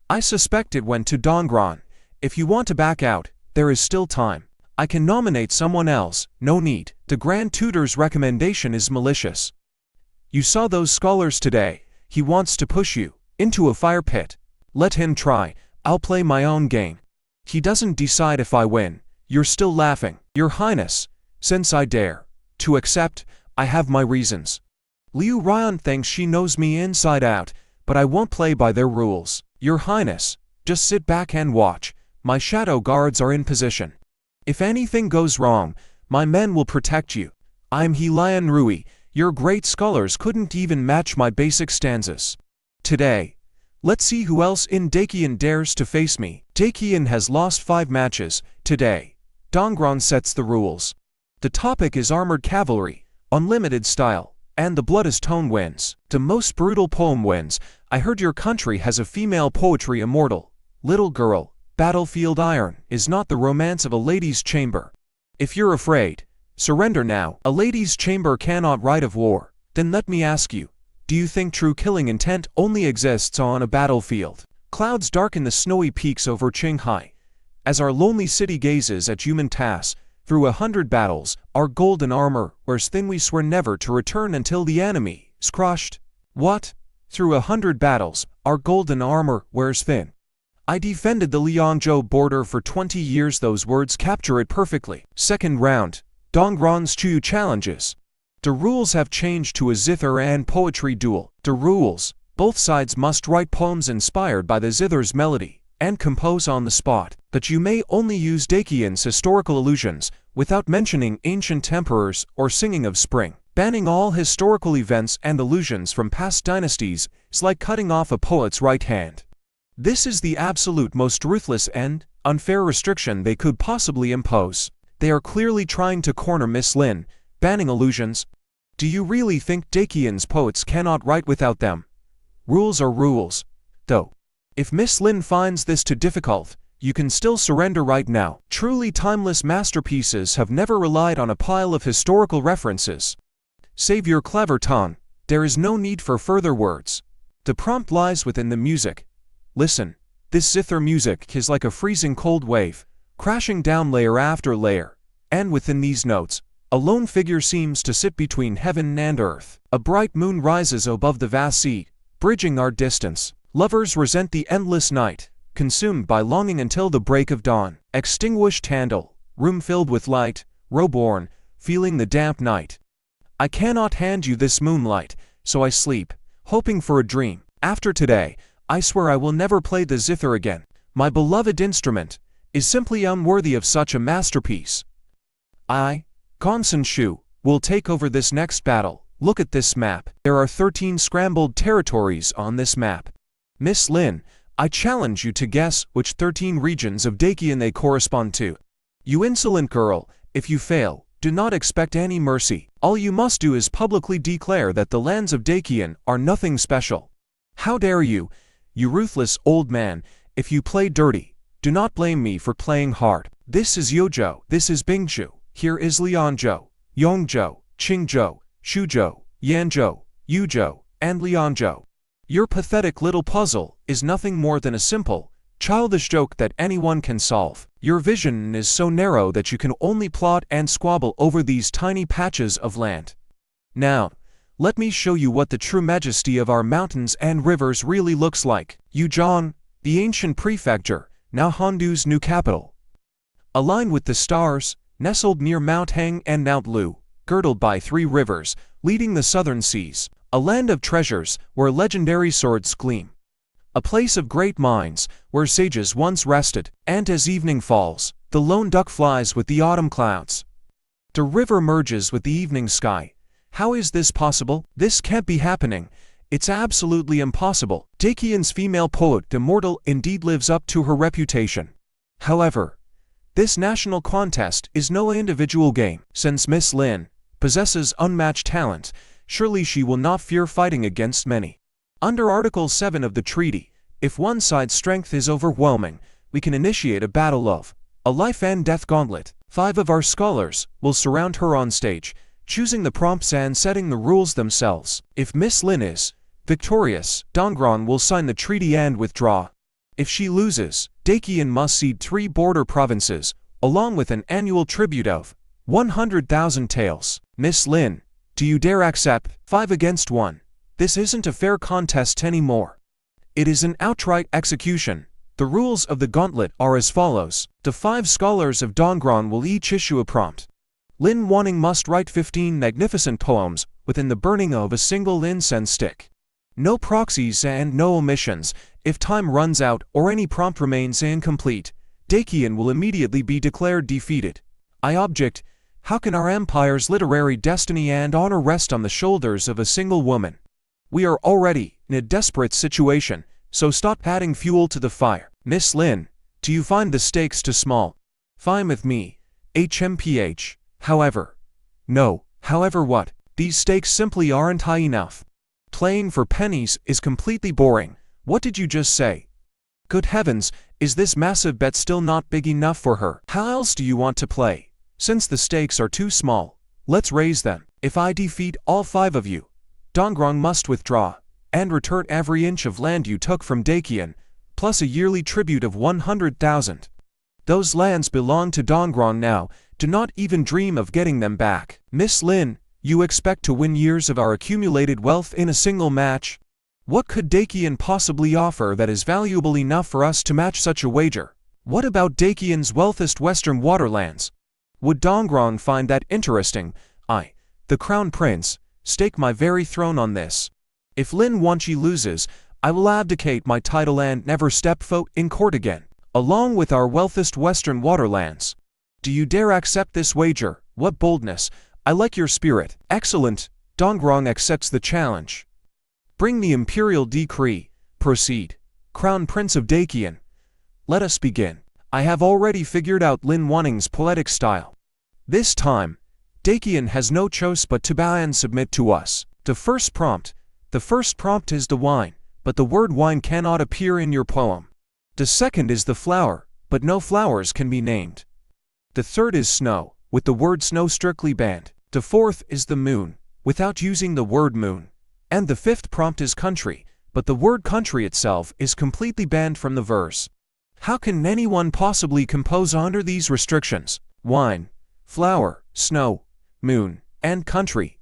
I suspect it went to Dongron. If you want to back out, there is still time. I can nominate someone else. No need. The Grand Tutor's recommendation is malicious. You saw those scholars today. He wants to push you into a fire pit. Let him try. I'll play my own game. He doesn't decide if I win. You're still laughing. Your Highness, since I dare to accept, I have my reasons. Liu Ryan thinks she knows me inside out, but I won't play by their rules. Your Highness, just sit back and watch. My shadow guards are in position. If anything goes wrong, my men will protect you. I'm Heiress Rui. Your great scholars couldn't even match my basic stanzas. Today, let's see who else in Daekian dares to face me. Daekian has lost 5 matches. Today, Dongron sets the rules. The topic is armored cavalry, unlimited style, and the bloodest tone wins. The most brutal poem wins. I heard your country has a female poetry immortal. Little girl, battlefield iron is not the romance of a lady's chamber. If you're afraid, surrender now. A lady's chamber cannot write of war. Then let me ask you, do you think true killing intent only exists on a battlefield? Clouds darken the snowy peaks over Qinghai. As our lonely city gazes at human tasks, through 100 battles, our golden armor wears thin. We swear never to return until the enemy is crushed. What? Through 100 battles, our golden armor wears thin. I defended the Liangzhou border for 20 years. Those words capture it perfectly. Second round, Dongron's Chuyu challenges. The rules have changed to a zither and poetry duel. The rules, both sides must write poems inspired by the zither's melody and compose on the spot, but you may only use Daekian's historical allusions without mentioning ancient emperors or singing of spring. Banning all historical events and allusions from past dynasties is like cutting off a poet's right hand. This is the absolute most ruthless and unfair restriction they could possibly impose. They are clearly trying to corner Miss Lin, banning allusions. Do you really think Daekian's poets cannot write without them? Rules are rules, though. If Miss Lin finds this too difficult, you can still surrender right now. Truly timeless masterpieces have never relied on a pile of historical references. Save your clever tongue, There is no need for further words. The prompt lies within the music. Listen, this zither music is like a freezing cold wave, crashing down layer after layer, and within these notes, a lone figure seems to sit between heaven and earth. A bright moon rises above the vast sea, bridging our distance. Lovers resent the endless night, consumed by longing until the break of dawn. Extinguished candle, room filled with light, row-born, feeling the damp night. I cannot hand you this moonlight, so I sleep, hoping for a dream. After today, I swear I will never play the zither again. My beloved instrument is simply unworthy of such a masterpiece. I, Gonsan Shu, will take over this next battle. Look at this map. There are 13 scrambled territories on this map. Miss Lin, I challenge you to guess which 13 regions of Dakian they correspond to. You insolent girl, if you fail, do not expect any mercy. All you must do is publicly declare that the lands of Dakian are nothing special. How dare you, you ruthless old man, if you play dirty, do not blame me for playing hard. This is Yozhou, this is Bingzhou, here is Lianzhou, Yongzhou, Qingzhou, Shuzhou, Yanzhou, Yuzhou, and Lianzhou. Your pathetic little puzzle is nothing more than a simple, childish joke that anyone can solve. Your vision is so narrow that you can only plot and squabble over these tiny patches of land. Now, let me show you what the true majesty of our mountains and rivers really looks like. Yuzhong, the ancient prefecture, now Handu's new capital. Aligned with the stars, nestled near Mount Heng and Mount Lu, girdled by 3 rivers, leading the southern seas. A land of treasures, where legendary swords gleam. A place of great minds, where sages once rested, and as evening falls, the lone duck flies with the autumn clouds. The river merges with the evening sky. How is this possible? This can't be happening. It's absolutely impossible. Dakian's female poet, immortal, indeed lives up to her reputation. However, this national contest is no individual game. Since Miss Lin possesses unmatched talent, surely she will not fear fighting against many. Under Article 7 of the treaty, if one side's strength is overwhelming, we can initiate a battle of a life and death gauntlet. 5 of our scholars will surround her on stage, choosing the prompts and setting the rules themselves. If Miss Lin is victorious, Dongron will sign the treaty and withdraw. If she loses, Dakian must cede 3 border provinces, along with an annual tribute of 100,000 taels. Miss Lin, do you dare accept? 5 against 1. This isn't a fair contest anymore. It is an outright execution. The rules of the gauntlet are as follows. The 5 scholars of Dongron will each issue a prompt. Lin Wanning must write 15 magnificent poems within the burning of a single incense stick. No proxies and no omissions. If time runs out or any prompt remains incomplete, Dakian will immediately be declared defeated. I object. How can our empire's literary destiny and honor rest on the shoulders of a single woman? We are already in a desperate situation, so stop adding fuel to the fire. Miss Lin, do you find the stakes too small? Fine with me. HMPH. However. No, however what? These stakes simply aren't high enough. Playing for pennies is completely boring. What did you just say? Good heavens, is this massive bet still not big enough for her? How else do you want to play? Since the stakes are too small, let's raise them. If I defeat all 5 of you, Dongron must withdraw, and return every inch of land you took from Dakian, plus a yearly tribute of 100,000. Those lands belong to Dongron now, do not even dream of getting them back. Miss Lin, you expect to win years of our accumulated wealth in a single match? What could Dakian possibly offer that is valuable enough for us to match such a wager? What about Dakian's wealthiest western waterlands? Would Dongron find that interesting? I, the Crown Prince, stake my very throne on this. If Lin Wanqi loses, I will abdicate my title and never step foot in court again, along with our wealthiest western waterlands. Do you dare accept this wager? What boldness! I like your spirit. Excellent. Dongron accepts the challenge. Bring the imperial decree. Proceed. Crown Prince of Dakian. Let us begin. I have already figured out Lin Wanning's poetic style. This time, Dakian has no choice but to bow and submit to us. The first prompt is the wine, but the word wine cannot appear in your poem. The second is the flower, but no flowers can be named. The third is snow, with the word snow strictly banned. The fourth is the moon, without using the word moon. And the fifth prompt is country, but the word country itself is completely banned from the verse. How can anyone possibly compose under these restrictions? Wine, flower, snow, moon, and country.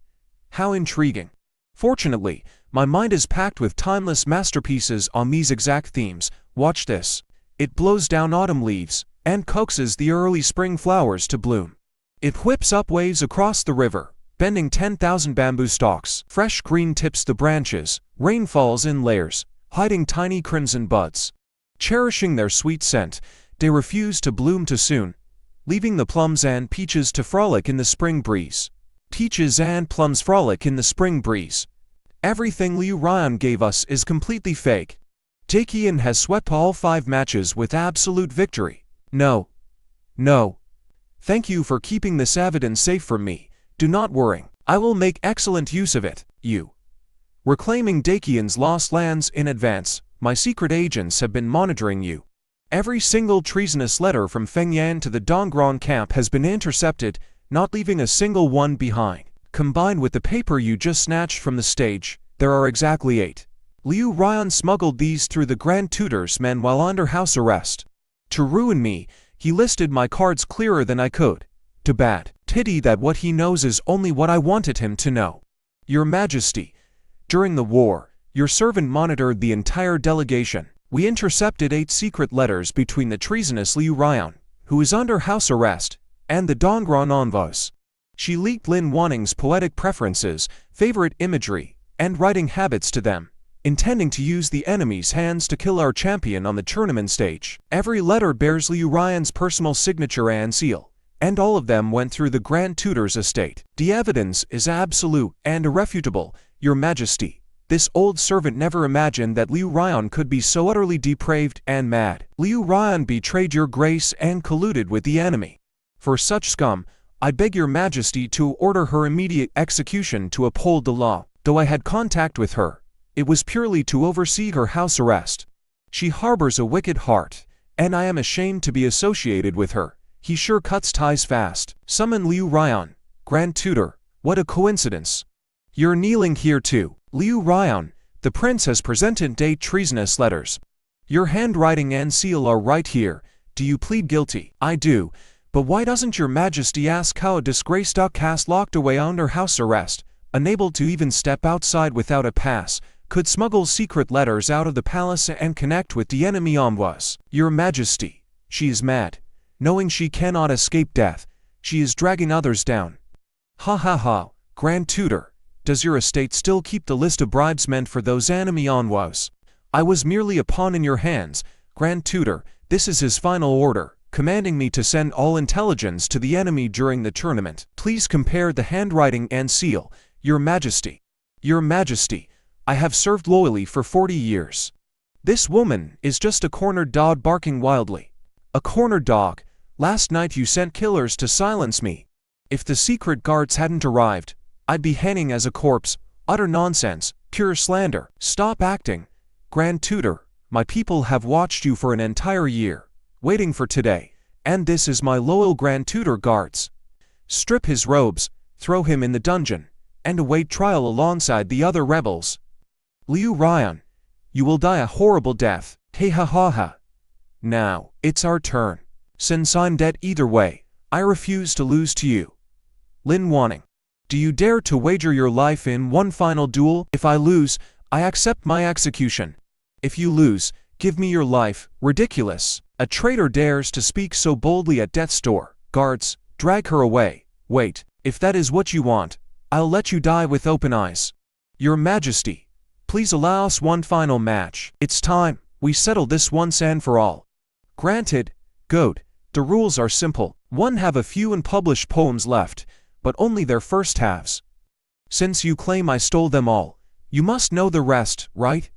How intriguing. Fortunately, my mind is packed with timeless masterpieces on these exact themes. Watch this. It blows down autumn leaves and coaxes the early spring flowers to bloom. It whips up waves across the river, bending 10,000 bamboo stalks. Fresh green tips the branches, rain falls in layers, hiding tiny crimson buds. Cherishing their sweet scent, they refuse to bloom too soon, leaving the plums and peaches to frolic in the spring breeze. Peaches and plums frolic in the spring breeze. Everything Liu Ryan gave us is completely fake. Dakian has swept all 5 matches with absolute victory. No. No. Thank you for keeping this evidence safe from me. Do not worry. I will make excellent use of it. You. Reclaiming Dakian's lost lands in advance. My secret agents have been monitoring you. Every single treasonous letter from Fengyan to the Dongguan camp has been intercepted, not leaving a single one behind. Combined with the paper you just snatched from the stage, there are exactly 8. Liu Ryan smuggled these through the Grand Tutor's men while under house arrest. To ruin me, he listed my cards clearer than I could. Too bad. Pity that what he knows is only what I wanted him to know. Your Majesty, during the war, your servant monitored the entire delegation. We intercepted 8 secret letters between the treasonous Liu Ryan, who is under house arrest, and the Dongguan envoys. She leaked Lin Wanning's poetic preferences, favorite imagery, and writing habits to them, intending to use the enemy's hands to kill our champion on the tournament stage. Every letter bears Liu Ryan's personal signature and seal, and all of them went through the Grand Tutor's estate. The evidence is absolute and irrefutable, Your Majesty. This old servant never imagined that Liu Ryan could be so utterly depraved and mad. Liu Ryan betrayed your grace and colluded with the enemy. For such scum, I beg your Majesty to order her immediate execution to uphold the law. Though I had contact with her, it was purely to oversee her house arrest. She harbors a wicked heart, and I am ashamed to be associated with her. He sure cuts ties fast. Summon Liu Ryan, Grand Tutor. What a coincidence. You're kneeling here too. Liu Ryan, the prince has presented 8 treasonous letters. Your handwriting and seal are right here. Do you plead guilty? I do. But why doesn't your Majesty ask how a disgraced outcast locked away under house arrest, unable to even step outside without a pass, could smuggle secret letters out of the palace and connect with the enemy envoys? Your Majesty, she is mad. Knowing she cannot escape death, she is dragging others down. Ha ha ha, Grand Tutor. Does your estate still keep the list of bribes meant for those enemy envoys? I was merely a pawn in your hands, Grand Tutor. This is his final order, commanding me to send all intelligence to the enemy during the tournament. Please compare the handwriting and seal, Your Majesty. Your Majesty, I have served loyally for 40 years. This woman is just a cornered dog barking wildly. A cornered dog. Last night you sent killers to silence me. If the secret guards hadn't arrived, I'd be hanging as a corpse. Utter nonsense, pure slander. Stop acting, Grand Tutor. My people have watched you for an entire year, waiting for today, and this is my loyal Grand Tutor guards. Strip his robes, throw him in the dungeon, and await trial alongside the other rebels. Liu Ryan, you will die a horrible death. Hey ha ha ha. Now, it's our turn. Since I'm dead either way, I refuse to lose to you. Lin Wanning. Do you dare to wager your life in one final duel? If I lose, I accept my execution. If you lose, give me your life. Ridiculous. A traitor dares to speak so boldly at death's door. Guards, drag her away. Wait, if that is what you want, I'll let you die with open eyes. Your Majesty, please allow us one final match. It's time, we settle this once and for all. Granted, Goat, the rules are simple. One have a few unpublished poems left, but only their first halves. Since you claim I stole them all, you must know the rest, right?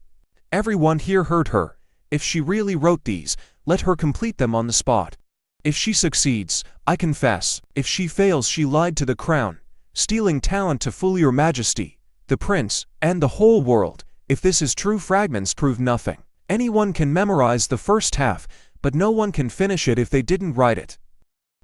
Everyone here heard her. If she really wrote these, let her complete them on the spot. If she succeeds, I confess. If she fails, she lied to the crown, stealing talent to fool your Majesty, the prince, and the whole world. If this is true, fragments prove nothing. Anyone can memorize the first half, but no one can finish it if they didn't write it.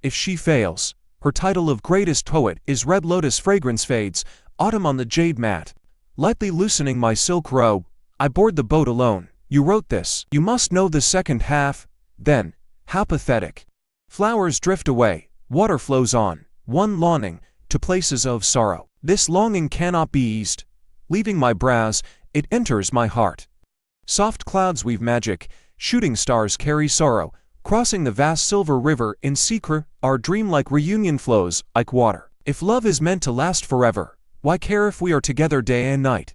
If she fails, her title of greatest poet is Red Lotus fragrance fades, autumn on the jade mat. Lightly loosening my silk robe, I board the boat alone. You wrote this. You must know the second half. Then, how pathetic. Flowers drift away, water flows on, one longing, to places of sorrow. This longing cannot be eased. Leaving my brows, it enters my heart. Soft clouds weave magic, shooting stars carry sorrow. Crossing the vast silver river in secret, our dreamlike reunion flows like water. If love is meant to last forever, why care if we are together day and night?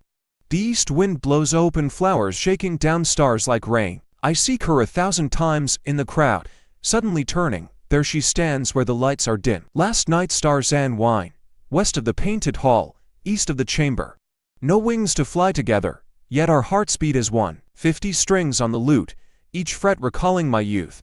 The east wind blows open flowers, shaking down stars like rain. I seek her 1,000 times in the crowd. Suddenly turning, there she stands where the lights are dim. Last night stars and wine, west of the painted hall, east of the chamber. No wings to fly together, yet our hearts beat as one. 50 strings on the lute, each fret recalling my youth.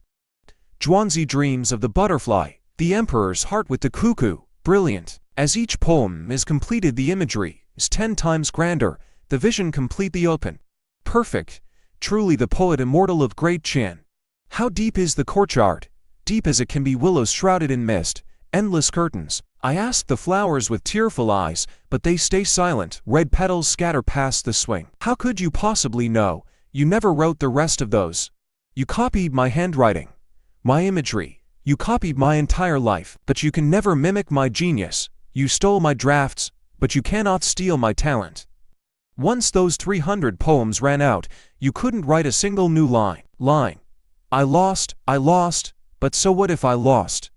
Zhuangzi dreams of the butterfly, the emperor's heart with the cuckoo, brilliant. As each poem is completed, the imagery is 10 times grander, the vision completely open. Perfect, truly the poet immortal of great Qian. How deep is the courtyard? Deep as it can be, willows shrouded in mist, endless curtains. I ask the flowers with tearful eyes, but they stay silent. Red petals scatter past the swing. How could you possibly know? You never wrote the rest of those. You copied my handwriting, my imagery. You copied my entire life, but you can never mimic my genius. You stole my drafts, but you cannot steal my talent. Once those 300 poems ran out, you couldn't write a single new line. I lost, but so what if I lost?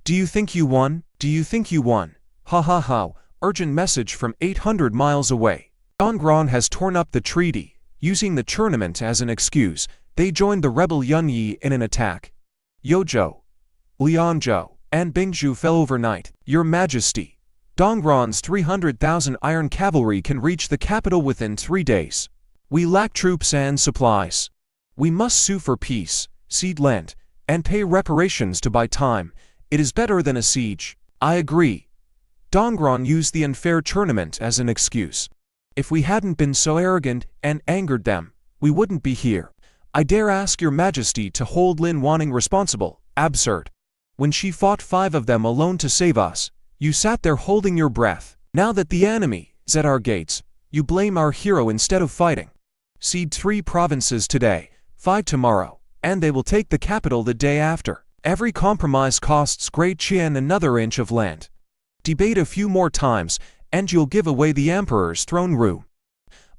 Do you think you won? Do you think you won? Ha ha ha, urgent message from 800 miles away. Dongron has torn up the treaty. Using the tournament as an excuse, they joined the rebel Yunyi in an attack. Youzhou, Lianzhou, and Bingzhou fell overnight. Your Majesty, Dongron's 300,000 iron cavalry can reach the capital within 3 days. We lack troops and supplies. We must sue for peace, cede land, and pay reparations to buy time. It is better than a siege. I agree. Dongron used the unfair tournament as an excuse. If we hadn't been so arrogant and angered them, we wouldn't be here. I dare ask your Majesty to hold Lin Wanning responsible. Absurd. When she fought 5 of them alone to save us, you sat there holding your breath. Now that the enemy is at our gates, you blame our hero instead of fighting. Cede 3 provinces today, 5 tomorrow, and they will take the capital the day after. Every compromise costs Great Qian another inch of land. Debate a few more times, and you'll give away the emperor's throne room.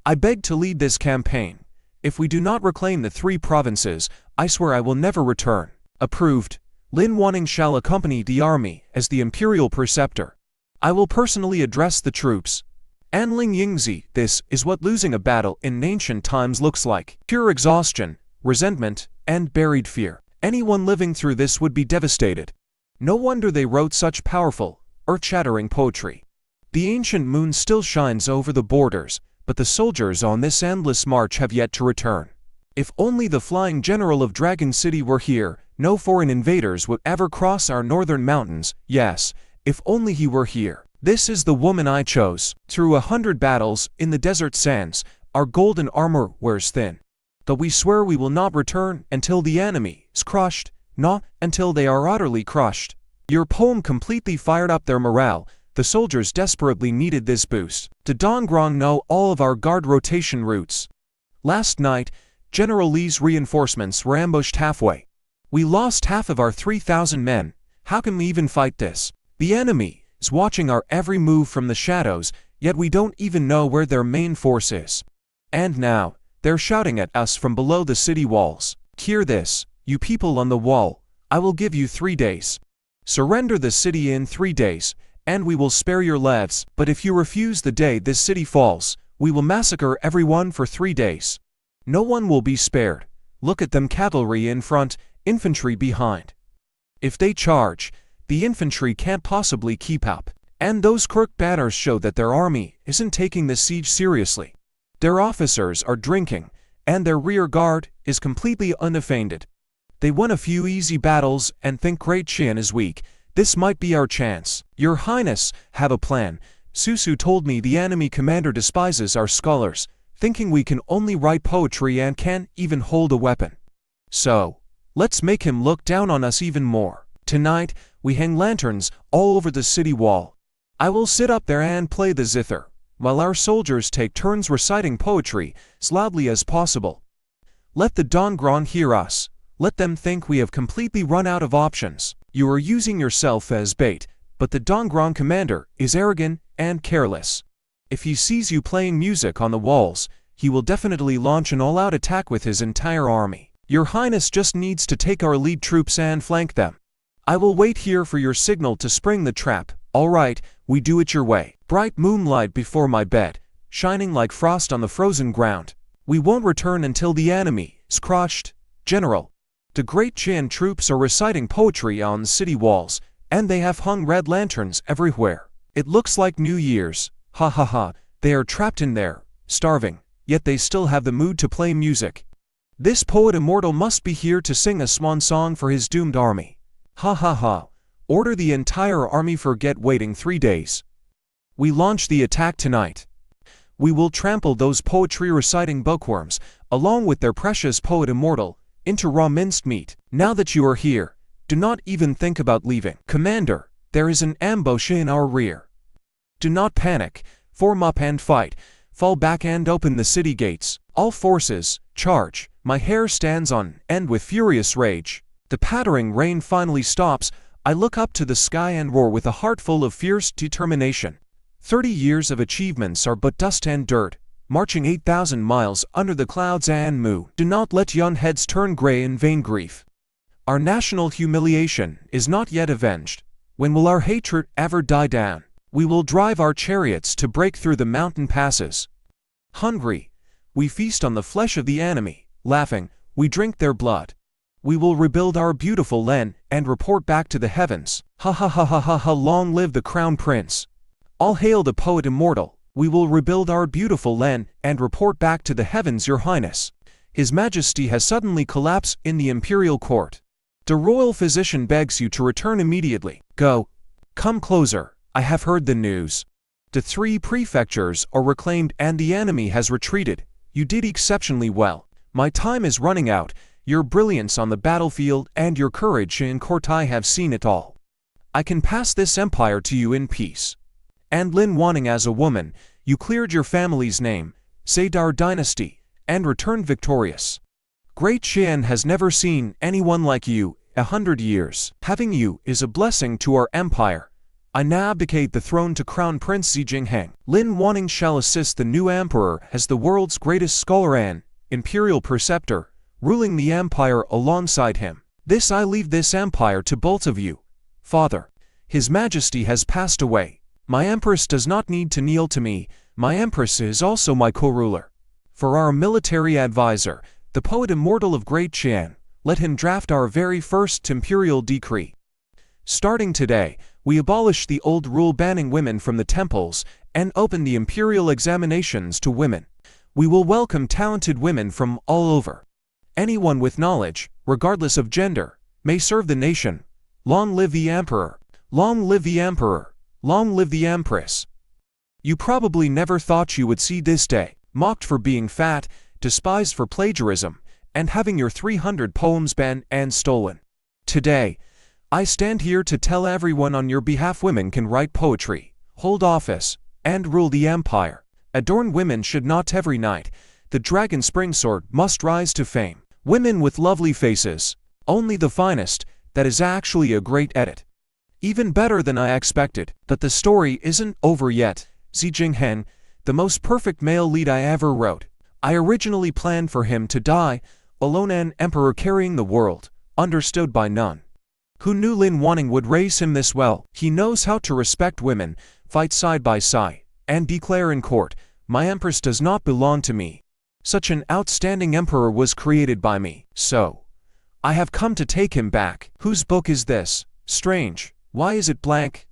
I beg to lead this campaign. If we do not reclaim the 3 provinces, I swear I will never return. Approved. Lin Wanning shall accompany the army as the imperial preceptor. I will personally address the troops. Anling Yingzi, this is what losing a battle in ancient times looks like. Pure exhaustion, resentment, and buried fear. Anyone living through this would be devastated. No wonder they wrote such powerful, earth-shattering poetry. The ancient moon still shines over the borders, but the soldiers on this endless march have yet to return. If only the flying general of Dragon City were here, no foreign invaders would ever cross our northern mountains. Yes, if only he were here. This is the woman I chose. Through 100 battles in the desert sands, our golden armor wears thin. Though we swear we will not return until the enemy is crushed, not until they are utterly crushed. Your poem completely fired up their morale. The soldiers desperately needed this boost. Did Dongron know all of our guard rotation routes? Last night, General Li's reinforcements were ambushed halfway. We lost half of our 3,000 men. How can we even fight this? The enemy is watching our every move from the shadows, yet we don't even know where their main force is. And now, they're shouting at us from below the city walls. Hear this, you people on the wall. I will give you 3 days. Surrender the city in 3 days, and we will spare your lives. But if you refuse the day this city falls, we will massacre everyone for 3 days. No one will be spared. Look at them, cavalry in front, infantry behind. If they charge, the infantry can't possibly keep up. And those crooked banners show that their army isn't taking the siege seriously. Their officers are drinking, and their rear guard is completely unoffended. They won a few easy battles and think Great Qian is weak. This might be our chance. Your Highness, have a plan. Susu told me the enemy commander despises our scholars, thinking we can only write poetry and can't even hold a weapon. So, let's make him look down on us even more. Tonight, we hang lanterns all over the city wall. I will sit up there and play the zither. while our soldiers take turns reciting poetry as loudly as possible. Let the Dongron hear us. Let them think we have completely run out of options. You are using yourself as bait, but the Dongron commander is arrogant and careless. If he sees you playing music on the walls, he will definitely launch an all-out attack with his entire army. Your Highness just needs to take our lead troops and flank them. I will wait here for your signal to spring the trap. All right, we do it your way. Bright moonlight before my bed, shining like frost on the frozen ground. We won't return until the enemy is crushed. General, the great Qian troops are reciting poetry on city walls, and they have hung red lanterns everywhere. It looks like New Year's. Ha ha ha, they are trapped in there, starving, yet they still have the mood to play music. This poet immortal must be here to sing a swan song for his doomed army. Ha ha ha, order the entire army forget waiting 3 days. We launch the attack tonight. We will trample those poetry-reciting bookworms, along with their precious poet immortal, into raw minced meat. Now that you are here, do not even think about leaving. Commander, there is an ambush in our rear. Do not panic, form up and fight, fall back and open the city gates. All forces, charge. My hair stands on end with furious rage. The pattering rain finally stops. I look up to the sky and roar with a heart full of fierce determination. 30 years of achievements are but dust and dirt, marching 8,000 miles under the clouds and moo. Do not let young heads turn gray in vain grief. Our national humiliation is not yet avenged. When will our hatred ever die down? We will drive our chariots to break through the mountain passes. Hungry, we feast on the flesh of the enemy. Laughing, we drink their blood. We will rebuild our beautiful land and report back to the heavens. Ha ha ha ha ha ha, long live the crown prince. All hail the poet immortal. We will rebuild our beautiful land and report back to the heavens, your highness. His majesty has suddenly collapsed in the imperial court. The royal physician begs you to return immediately. Go. Come closer. I have heard the news. The 3 prefectures are reclaimed and the enemy has retreated. You did exceptionally well. My time is running out. Your brilliance on the battlefield and your courage in court, I have seen it all. I can pass this empire to you in peace. And Lin Wanning, as a woman, you cleared your family's name, saved our dynasty, and returned victorious. Great Qian has never seen anyone like you. 100 years. Having you is a blessing to our empire. I now abdicate the throne to Crown Prince Xi Jinping. Lin Wanning shall assist the new emperor as the world's greatest scholar and imperial preceptor, ruling the empire alongside him. This I leave this empire to both of you. Father, His Majesty has passed away. My empress does not need to kneel to me. My empress is also my co-ruler. For our military advisor, the poet immortal of Great Qian, let him draft our very first imperial decree. Starting today, we abolish the old rule banning women from the temples and open the imperial examinations to women. We will welcome talented women from all over. Anyone with knowledge, regardless of gender, may serve the nation. Long live the emperor! Long live the emperor! Long live the empress! You probably never thought you would see this day, mocked for being fat, despised for plagiarism, and having your 300 poems banned and stolen. Today, I stand here to tell everyone on your behalf women can write poetry, hold office, and rule the empire. Adorn women should not every night. The dragon spring sword must rise to fame. Women with lovely faces, only the finest. That is actually a great edit. Even better than I expected. But the story isn't over yet. Xi Jinping, the most perfect male lead I ever wrote. I originally planned for him to die, alone, an emperor carrying the world, understood by none. Who knew Lin Wanning would raise him this well? He knows how to respect women, fight side by side, and declare in court, my empress does not belong to me. Such an outstanding emperor was created by me. So, I have come to take him back. Whose book is this? Strange. Why is it blank?